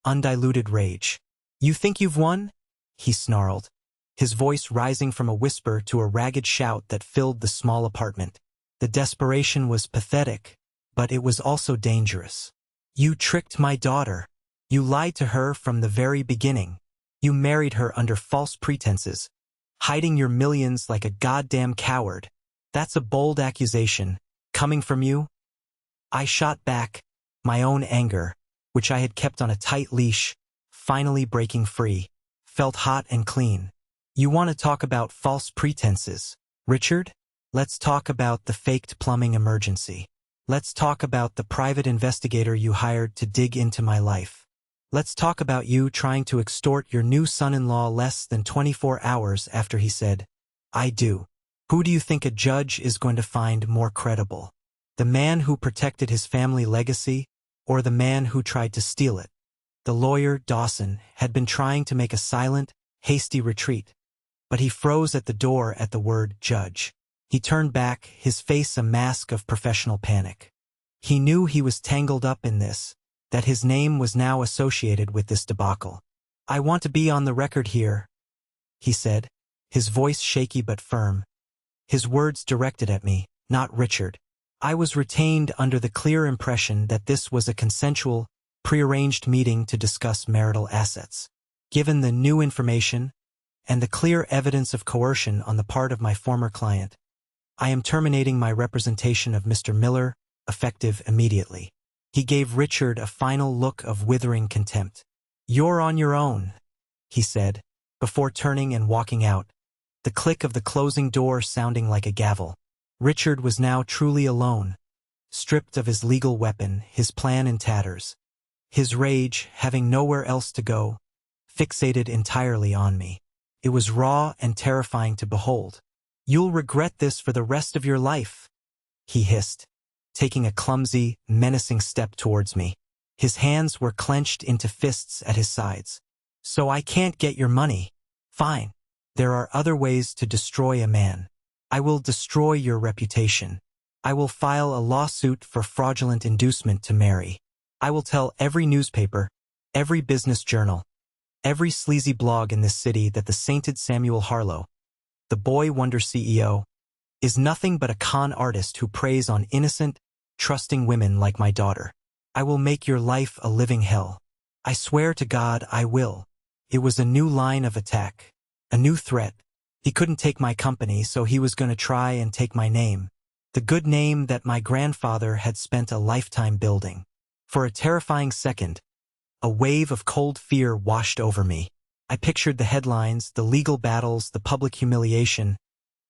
undiluted rage. You think you've won? He snarled, his voice rising from a whisper to a ragged shout that filled the small apartment. The desperation was pathetic, but it was also dangerous. You tricked my daughter. You lied to her from the very beginning. You married her under false pretenses, hiding your millions like a goddamn coward. That's a bold accusation, coming from you. I shot back, my own anger, which I had kept on a tight leash, finally breaking free, felt hot and clean. You want to talk about false pretenses, Richard? Let's talk about the faked plumbing emergency. Let's talk about the private investigator you hired to dig into my life. Let's talk about you trying to extort your new son-in-law less than 24 hours after he said, I do. Who do you think a judge is going to find more credible? The man who protected his family legacy, or the man who tried to steal it? The lawyer, Dawson, had been trying to make a silent, hasty retreat, but he froze at the door at the word judge. He turned back, his face a mask of professional panic. He knew he was tangled up in this, that his name was now associated with this debacle. I want to be on the record here, he said, his voice shaky but firm. His words directed at me, not Richard. I was retained under the clear impression that this was a consensual, prearranged meeting to discuss marital assets. Given the new information and the clear evidence of coercion on the part of my former client, I am terminating my representation of Mr. Miller, effective immediately. He gave Richard a final look of withering contempt. You're on your own, he said, before turning and walking out, the click of the closing door sounding like a gavel. Richard was now truly alone, stripped of his legal weapon, his plan in tatters, his rage, having nowhere else to go, fixated entirely on me. It was raw and terrifying to behold. You'll regret this for the rest of your life, he hissed, taking a clumsy, menacing step towards me. His hands were clenched into fists at his sides. So I can't get your money. Fine. There are other ways to destroy a man. I will destroy your reputation. I will file a lawsuit for fraudulent inducement to marry. I will tell every newspaper, every business journal, every sleazy blog in this city that the sainted Samuel Harlow, the boy wonder CEO, is nothing but a con artist who preys on innocent, trusting women like my daughter. I will make your life a living hell. I swear to God I will. It was a new line of attack, a new threat. He couldn't take my company, so he was going to try and take my name, the good name that my grandfather had spent a lifetime building. For a terrifying second, a wave of cold fear washed over me. I pictured the headlines, the legal battles, the public humiliation,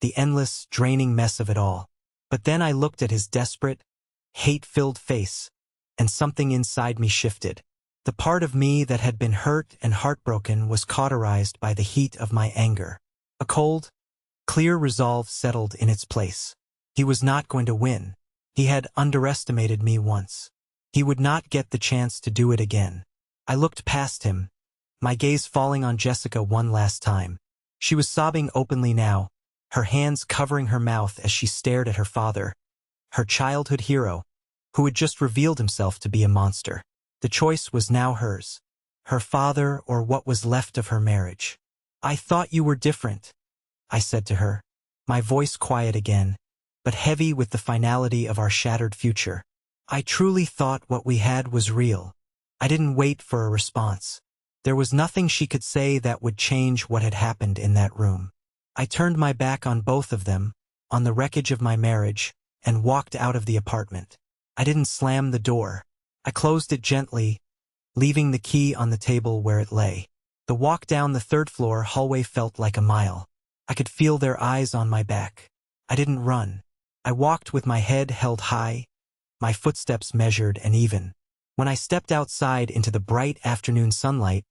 the endless, draining mess of it all. But then I looked at his desperate, hate-filled face, and something inside me shifted. The part of me that had been hurt and heartbroken was cauterized by the heat of my anger. A cold, clear resolve settled in its place. He was not going to win. He had underestimated me once. He would not get the chance to do it again. I looked past him, my gaze falling on Jessica one last time. She was sobbing openly now, her hands covering her mouth as she stared at her father, her childhood hero, who had just revealed himself to be a monster. The choice was now hers, her father or what was left of her marriage. I thought you were different, I said to her, my voice quiet again, but heavy with the finality of our shattered future. I truly thought what we had was real. I didn't wait for a response. There was nothing she could say that would change what had happened in that room. I turned my back on both of them, on the wreckage of my marriage, and walked out of the apartment. I didn't slam the door. I closed it gently, leaving the key on the table where it lay. The walk down the third-floor hallway felt like a mile. I could feel their eyes on my back. I didn't run. I walked with my head held high, my footsteps measured and even. When I stepped outside into the bright afternoon sunlight,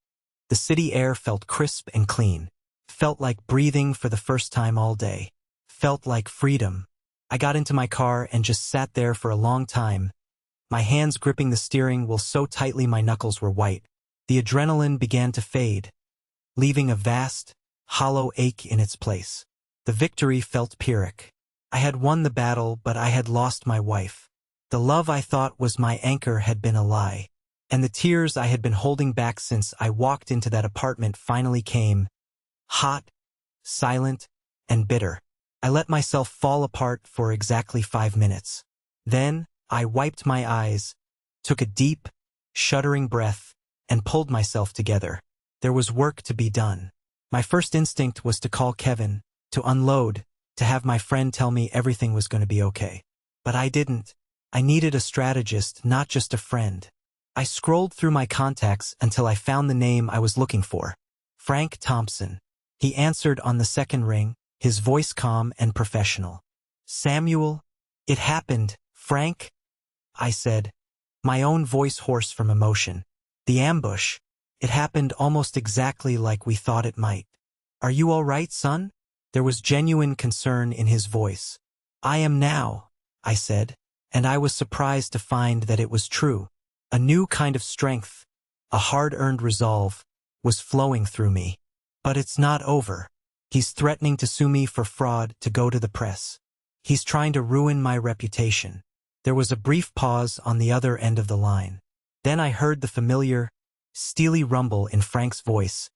the city air felt crisp and clean. Felt like breathing for the first time all day. Felt like freedom. I got into my car and just sat there for a long time, my hands gripping the steering wheel so tightly my knuckles were white. The adrenaline began to fade, leaving a vast, hollow ache in its place. The victory felt Pyrrhic. I had won the battle, but I had lost my wife. The love I thought was my anchor had been a lie. And the tears I had been holding back since I walked into that apartment finally came, hot, silent, and bitter. I let myself fall apart for exactly 5 minutes. Then, I wiped my eyes, took a deep, shuddering breath, and pulled myself together. There was work to be done. My first instinct was to call Kevin, to unload, to have my friend tell me everything was going to be okay. But I didn't. I needed a strategist, not just a friend. I scrolled through my contacts until I found the name I was looking for. Frank Thompson. He answered on the second ring, his voice calm and professional. Samuel? It happened, Frank? I said, my own voice hoarse from emotion. The ambush. It happened almost exactly like we thought it might. Are you all right, son? There was genuine concern in his voice. I am now, I said, and I was surprised to find that it was true. A new kind of strength, a hard-earned resolve, was flowing through me. But it's not over. He's threatening to sue me for fraud, to go to the press. He's trying to ruin my reputation. There was a brief pause on the other end of the line. Then I heard the familiar, steely rumble in Frank's voice,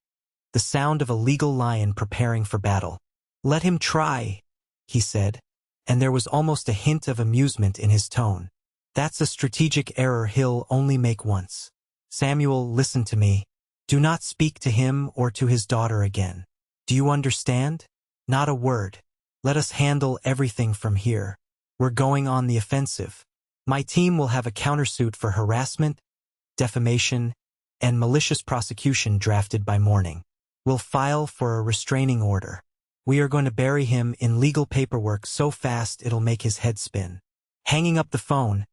the sound of a legal lion preparing for battle. Let him try, he said, and there was almost a hint of amusement in his tone. That's a strategic error he'll only make once. Samuel, listen to me. Do not speak to him or to his daughter again. Do you understand? Not a word. Let us handle everything from here. We're going on the offensive. My team will have a countersuit for harassment, defamation, and malicious prosecution drafted by morning. We'll file for a restraining order. We are going to bury him in legal paperwork so fast it'll make his head spin. Hanging up the phone,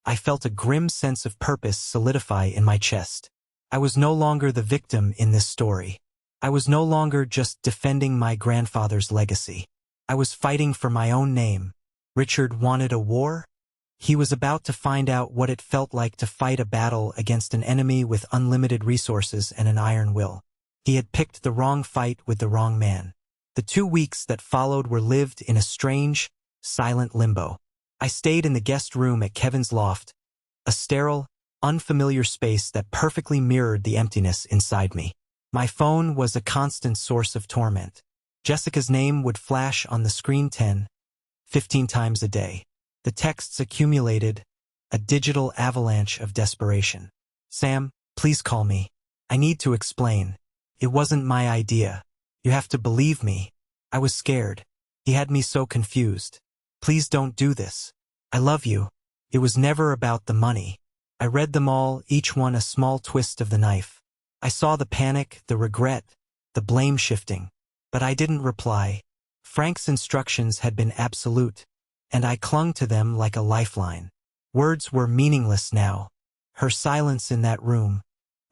I felt a grim sense of purpose solidify in my chest. I was no longer the victim in this story. I was no longer just defending my grandfather's legacy. I was fighting for my own name. Richard wanted a war? He was about to find out what it felt like to fight a battle against an enemy with unlimited resources and an iron will. He had picked the wrong fight with the wrong man. The 2 weeks that followed were lived in a strange, silent limbo. I stayed in the guest room at Kevin's loft, a sterile, unfamiliar space that perfectly mirrored the emptiness inside me. My phone was a constant source of torment. Jessica's name would flash on the screen 10, 15 times a day. The texts accumulated, a digital avalanche of desperation. Sam, please call me. I need to explain. It wasn't my idea. You have to believe me. I was scared. He had me so confused. Please don't do this. I love you. It was never about the money. I read them all, each one a small twist of the knife. I saw the panic, the regret, the blame shifting. But I didn't reply. Frank's instructions had been absolute, and I clung to them like a lifeline. Words were meaningless now. Her silence in that room,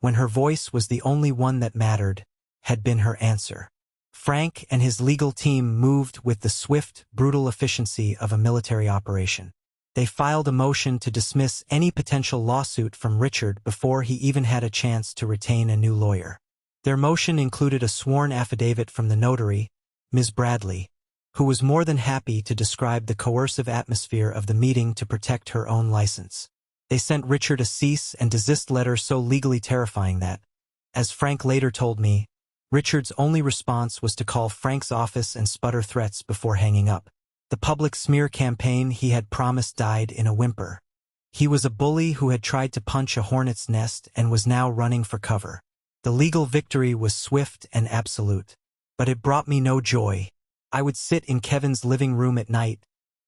when her voice was the only one that mattered, had been her answer. Frank and his legal team moved with the swift, brutal efficiency of a military operation. They filed a motion to dismiss any potential lawsuit from Richard before he even had a chance to retain a new lawyer. Their motion included a sworn affidavit from the notary, Ms. Bradley, who was more than happy to describe the coercive atmosphere of the meeting to protect her own license. They sent Richard a cease and desist letter so legally terrifying that, as Frank later told me, Richard's only response was to call Frank's office and sputter threats before hanging up. The public smear campaign he had promised died in a whimper. He was a bully who had tried to punch a hornet's nest and was now running for cover. The legal victory was swift and absolute. But it brought me no joy. I would sit in Kevin's living room at night,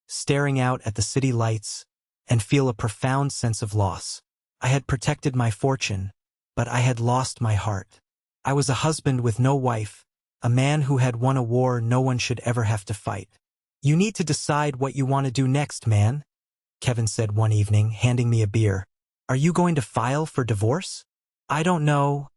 staring out at the city lights, and feel a profound sense of loss. I had protected my fortune, but I had lost my heart. I was a husband with no wife, a man who had won a war no one should ever have to fight. You need to decide what you want to do next, man, Kevin said one evening, handing me a beer. Are you going to file for divorce? I don't know,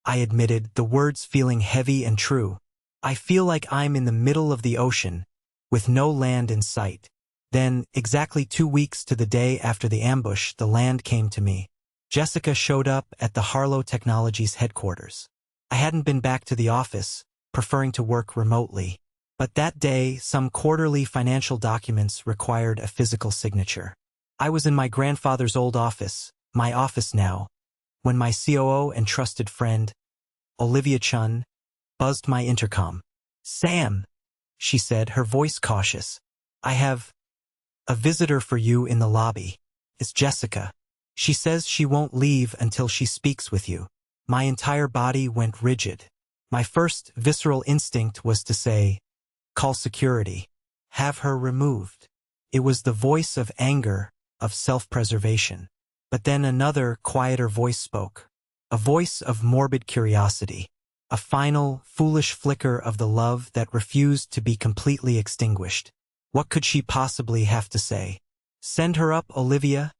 I admitted, the words feeling heavy and true. I feel like I'm in the middle of the ocean, with no land in sight. Then, exactly 2 weeks to the day after the ambush, the land came to me. Jessica showed up at the Harlow Technologies headquarters. I hadn't been back to the office, preferring to work remotely. But that day, some quarterly financial documents required a physical signature. I was in my grandfather's old office, my office now, when my COO and trusted friend, Olivia Chun, buzzed my intercom. Sam, she said, her voice cautious. I have a visitor for you in the lobby. It's Jessica. She says she won't leave until she speaks with you. My entire body went rigid. My first visceral instinct was to say, call security. Have her removed. It was the voice of anger, of self-preservation. But then another, quieter voice spoke. A voice of morbid curiosity. A final, foolish flicker of the love that refused to be completely extinguished. What could she possibly have to say? Send her up, Olivia,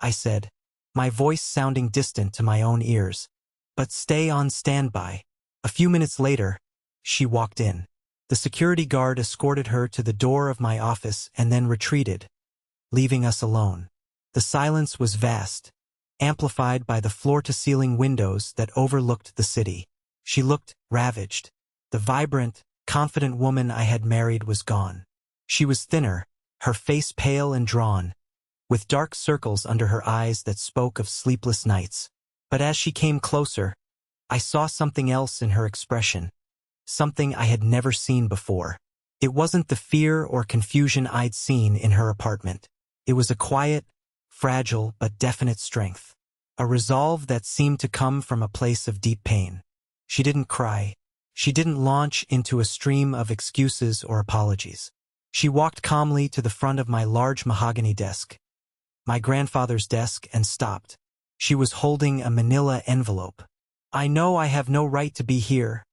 I said, my voice sounding distant to my own ears. But stay on standby. A few minutes later, she walked in. The security guard escorted her to the door of my office and then retreated, leaving us alone. The silence was vast, amplified by the floor-to-ceiling windows that overlooked the city. She looked ravaged. The vibrant, confident woman I had married was gone. She was thinner, her face pale and drawn, with dark circles under her eyes that spoke of sleepless nights. But as she came closer, I saw something else in her expression. Something I had never seen before. It wasn't the fear or confusion I'd seen in her apartment. It was a quiet, fragile but definite strength. A resolve that seemed to come from a place of deep pain. She didn't cry. She didn't launch into a stream of excuses or apologies. She walked calmly to the front of my large mahogany desk, my grandfather's desk, and stopped. She was holding a manila envelope. I know I have no right to be here,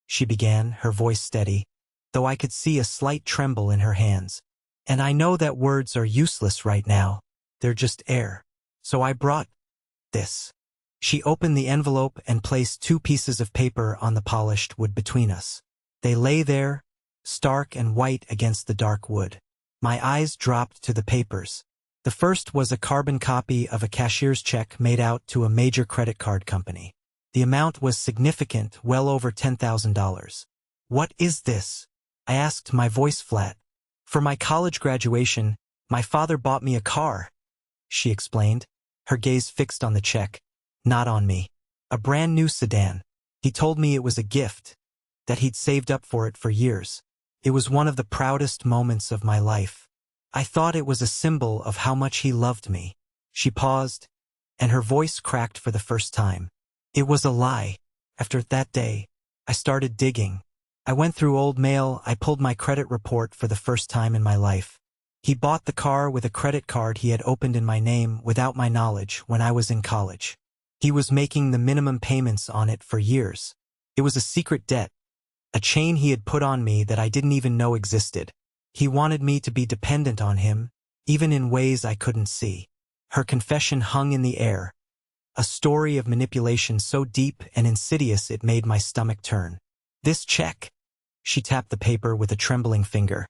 she began, her voice steady, though I could see a slight tremble in her hands. And I know that words are useless right now. They're just air. So I brought this. She opened the envelope and placed 2 pieces of paper on the polished wood between us. They lay there, stark and white against the dark wood. My eyes dropped to the papers. The first was a carbon copy of a cashier's check made out to a major credit card company. The amount was significant, well over $10,000. "What is this?" I asked, my voice flat. "For my college graduation, my father bought me a car," she explained, her gaze fixed on the check, not on me. "A brand new sedan. He told me it was a gift, that he'd saved up for it for years. It was one of the proudest moments of my life. I thought it was a symbol of how much he loved me." She paused, and her voice cracked for the first time. "It was a lie. After that day, I started digging. I went through old mail. I pulled my credit report for the first time in my life. He bought the car with a credit card he had opened in my name without my knowledge when I was in college. He was making the minimum payments on it for years. It was a secret debt, a chain he had put on me that I didn't even know existed. He wanted me to be dependent on him, even in ways I couldn't see." Her confession hung in the air, a story of manipulation so deep and insidious it made my stomach turn. "This check," she tapped the paper with a trembling finger,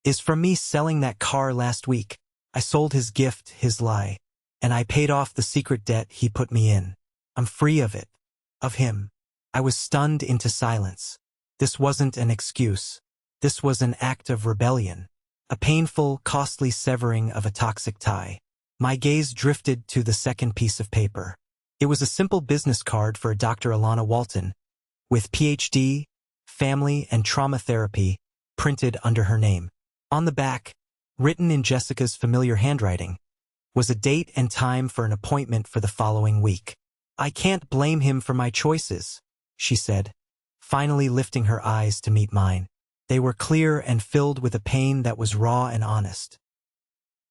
"is from me selling that car last week. I sold his gift, his lie, and I paid off the secret debt he put me in. I'm free of it. Of him." I was stunned into silence. This wasn't an excuse. This was an act of rebellion, a painful, costly severing of a toxic tie. My gaze drifted to the second piece of paper. It was a simple business card for a Dr. Alana Walton, with PhD, family, and trauma therapy printed under her name. On the back, written in Jessica's familiar handwriting, was a date and time for an appointment for the following week. "I can't blame him for my choices," she said, finally lifting her eyes to meet mine. They were clear and filled with a pain that was raw and honest.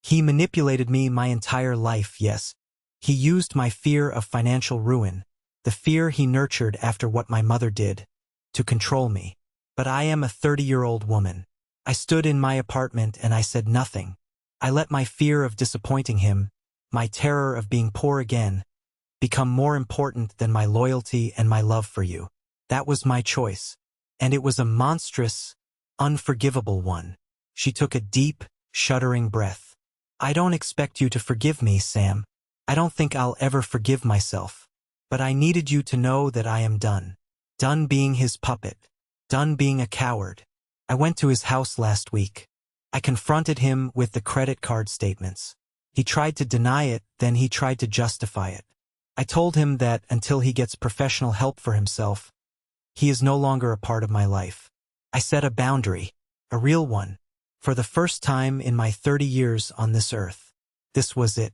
"He manipulated me my entire life, yes. He used my fear of financial ruin, the fear he nurtured after what my mother did, to control me. But I am a 30-year-old woman. I stood in my apartment and I said nothing. I let my fear of disappointing him, my terror of being poor again, become more important than my loyalty and my love for you. That was my choice. And it was a monstrous, unforgivable one." She took a deep, shuddering breath. "I don't expect you to forgive me, Sam. I don't think I'll ever forgive myself. But I needed you to know that I am done. Done being his puppet. Done being a coward. I went to his house last week. I confronted him with the credit card statements. He tried to deny it, then he tried to justify it. I told him that until he gets professional help for himself, he is no longer a part of my life. I set a boundary, a real one, for the first time in my 30 years on this earth. This was it.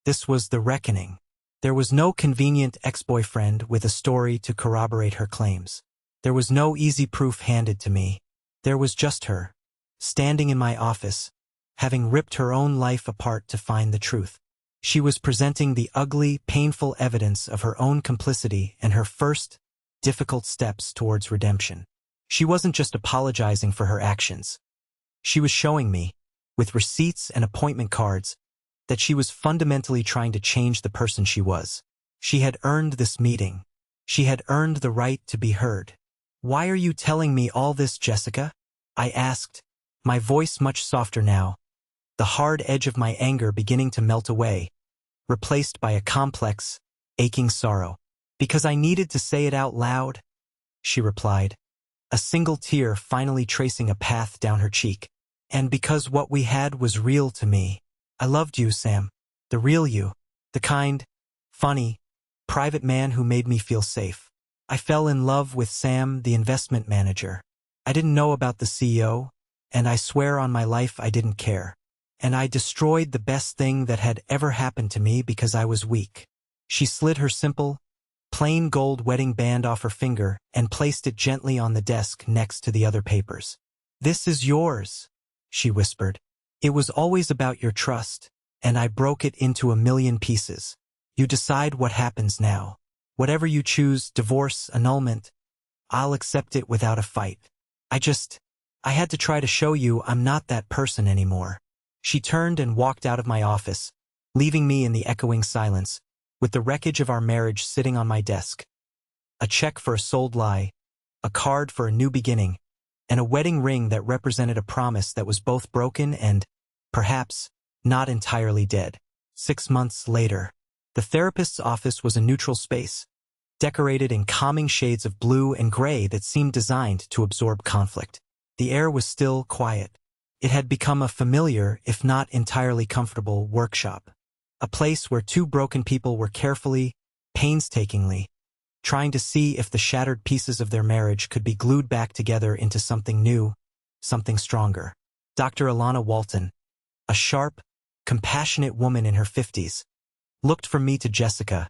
This was the reckoning. There was no convenient ex-boyfriend with a story to corroborate her claims. There was no easy proof handed to me. There was just her, standing in my office, having ripped her own life apart to find the truth. She was presenting the ugly, painful evidence of her own complicity and her first, difficult steps towards redemption. She wasn't just apologizing for her actions. She was showing me, with receipts and appointment cards, that she was fundamentally trying to change the person she was. She had earned this meeting. She had earned the right to be heard. "Why are you telling me all this, Jessica?" I asked, my voice much softer now, the hard edge of my anger beginning to melt away, replaced by a complex, aching sorrow. "Because I needed to say it out loud," she replied, a single tear finally tracing a path down her cheek. "And because what we had was real to me. I loved you, Sam. The real you. The kind, funny, private man who made me feel safe. I fell in love with Sam, the investment manager. I didn't know about the CEO, and I swear on my life I didn't care. And I destroyed the best thing that had ever happened to me because I was weak." She slid her simple, plain gold wedding band off her finger and placed it gently on the desk next to the other papers. "This is yours," she whispered. "It was always about your trust, and I broke it into a million pieces. You decide what happens now. Whatever you choose, divorce, annulment, I'll accept it without a fight. I had to try to show you I'm not that person anymore." She turned and walked out of my office, leaving me in the echoing silence, with the wreckage of our marriage sitting on my desk. A check for a sold lie, a card for a new beginning, and a wedding ring that represented a promise that was both broken and, perhaps, not entirely dead. 6 months later, the therapist's office was a neutral space, decorated in calming shades of blue and gray that seemed designed to absorb conflict. The air was still quiet. It had become a familiar, if not entirely comfortable, workshop. A place where two broken people were carefully, painstakingly, trying to see if the shattered pieces of their marriage could be glued back together into something new, something stronger. Dr. Alana Walton, a sharp, compassionate woman in her 50s, looked from me to Jessica,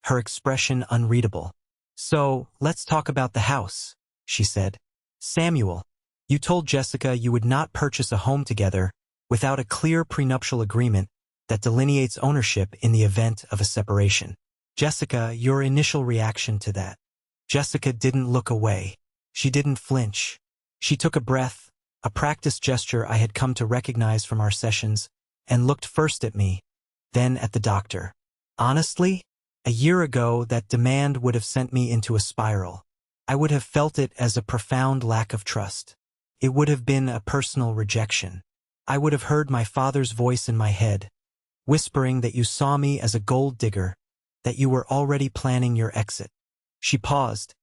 her expression unreadable. "So, let's talk about the house," she said. "Samuel, you told Jessica you would not purchase a home together without a clear prenuptial agreement that delineates ownership in the event of a separation. Jessica, your initial reaction to that?" Jessica didn't look away. She didn't flinch. She took a breath, a practiced gesture I had come to recognize from our sessions, and looked first at me, then at the doctor. "Honestly, a year ago that demand would have sent me into a spiral. I would have felt it as a profound lack of trust. It would have been a personal rejection. I would have heard my father's voice in my head, whispering that you saw me as a gold digger, that you were already planning your exit." She paused,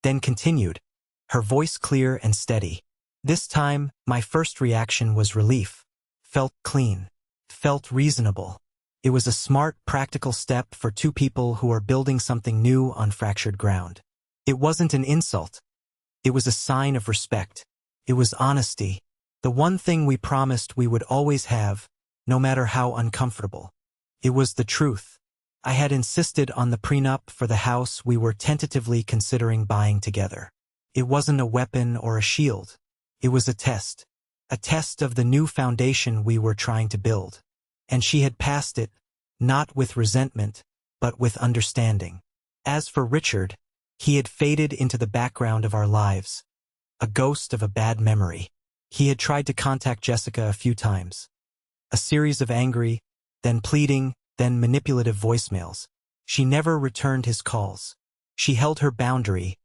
then continued, her voice clear and steady. "This time, my first reaction was relief. Felt clean. Felt reasonable. It was a smart, practical step for two people who are building something new on fractured ground. It wasn't an insult. It was a sign of respect. It was honesty. The one thing we promised we would always have, no matter how uncomfortable. It was the truth. I had insisted on the prenup for the house we were tentatively considering buying together. It wasn't a weapon or a shield. It was a test of the new foundation we were trying to build. And she had passed it, not with resentment, but with understanding. As for Richard, he had faded into the background of our lives, a ghost of a bad memory. He had tried to contact Jessica a few times. A series of angry, then pleading, then manipulative voicemails. She never returned his calls. She held her boundary,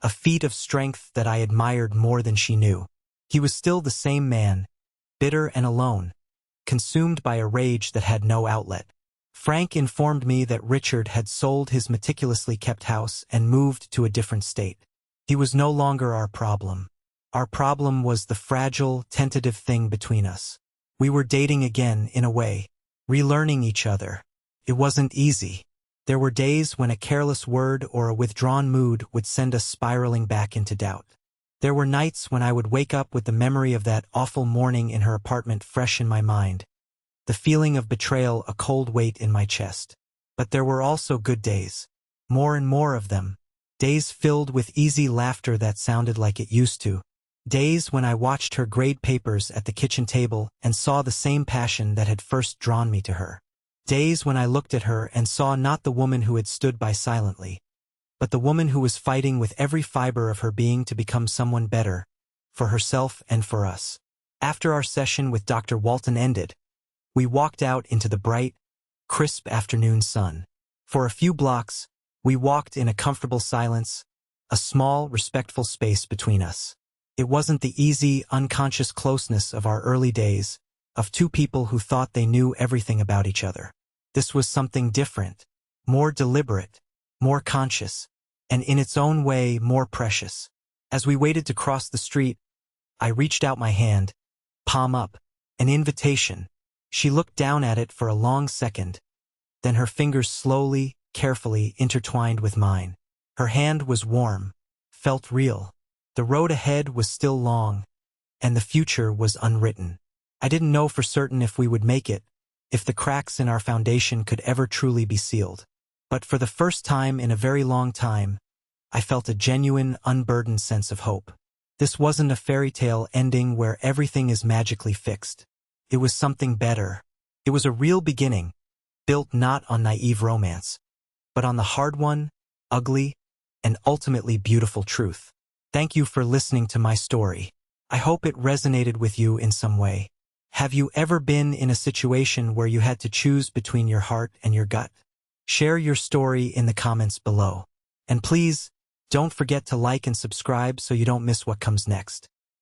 a feat of strength that I admired more than she knew. He was still the same man, bitter and alone, consumed by a rage that had no outlet. Frank informed me that Richard had sold his meticulously kept house and moved to a different state. He was no longer our problem. Our problem was the fragile, tentative thing between us. We were dating again, in a way, relearning each other. It wasn't easy. There were days when a careless word or a withdrawn mood would send us spiraling back into doubt. There were nights when I would wake up with the memory of that awful morning in her apartment fresh in my mind, the feeling of betrayal a cold weight in my chest. But there were also good days, more and more of them, days filled with easy laughter that sounded like it used to, days when I watched her grade papers at the kitchen table and saw the same passion that had first drawn me to her, days when I looked at her and saw not the woman who had stood by silently, but the woman who was fighting with every fiber of her being to become someone better, for herself and for us. After our session with Dr. Walton ended, we walked out into the bright, crisp afternoon sun. For a few blocks, we walked in a comfortable silence, a small, respectful space between us. It wasn't the easy, unconscious closeness of our early days, of two people who thought they knew everything about each other. This was something different, more deliberate, more conscious, and in its own way more precious. As we waited to cross the street, I reached out my hand, palm up, an invitation. She looked down at it for a long second, then her fingers slowly, carefully intertwined with mine. Her hand was warm, felt real. The road ahead was still long, and the future was unwritten. I didn't know for certain if we would make it, if the cracks in our foundation could ever truly be sealed. But for the first time in a very long time, I felt a genuine, unburdened sense of hope. This wasn't a fairy tale ending where everything is magically fixed. It was something better. It was a real beginning, built not on naive romance, but on the hard-won, ugly, and ultimately beautiful truth. Thank you for listening to my story. I hope it resonated with you in some way. Have you ever been in a situation where you had to choose between your heart and your gut? Share your story in the comments below. And please, don't forget to like and subscribe so you don't miss what comes next.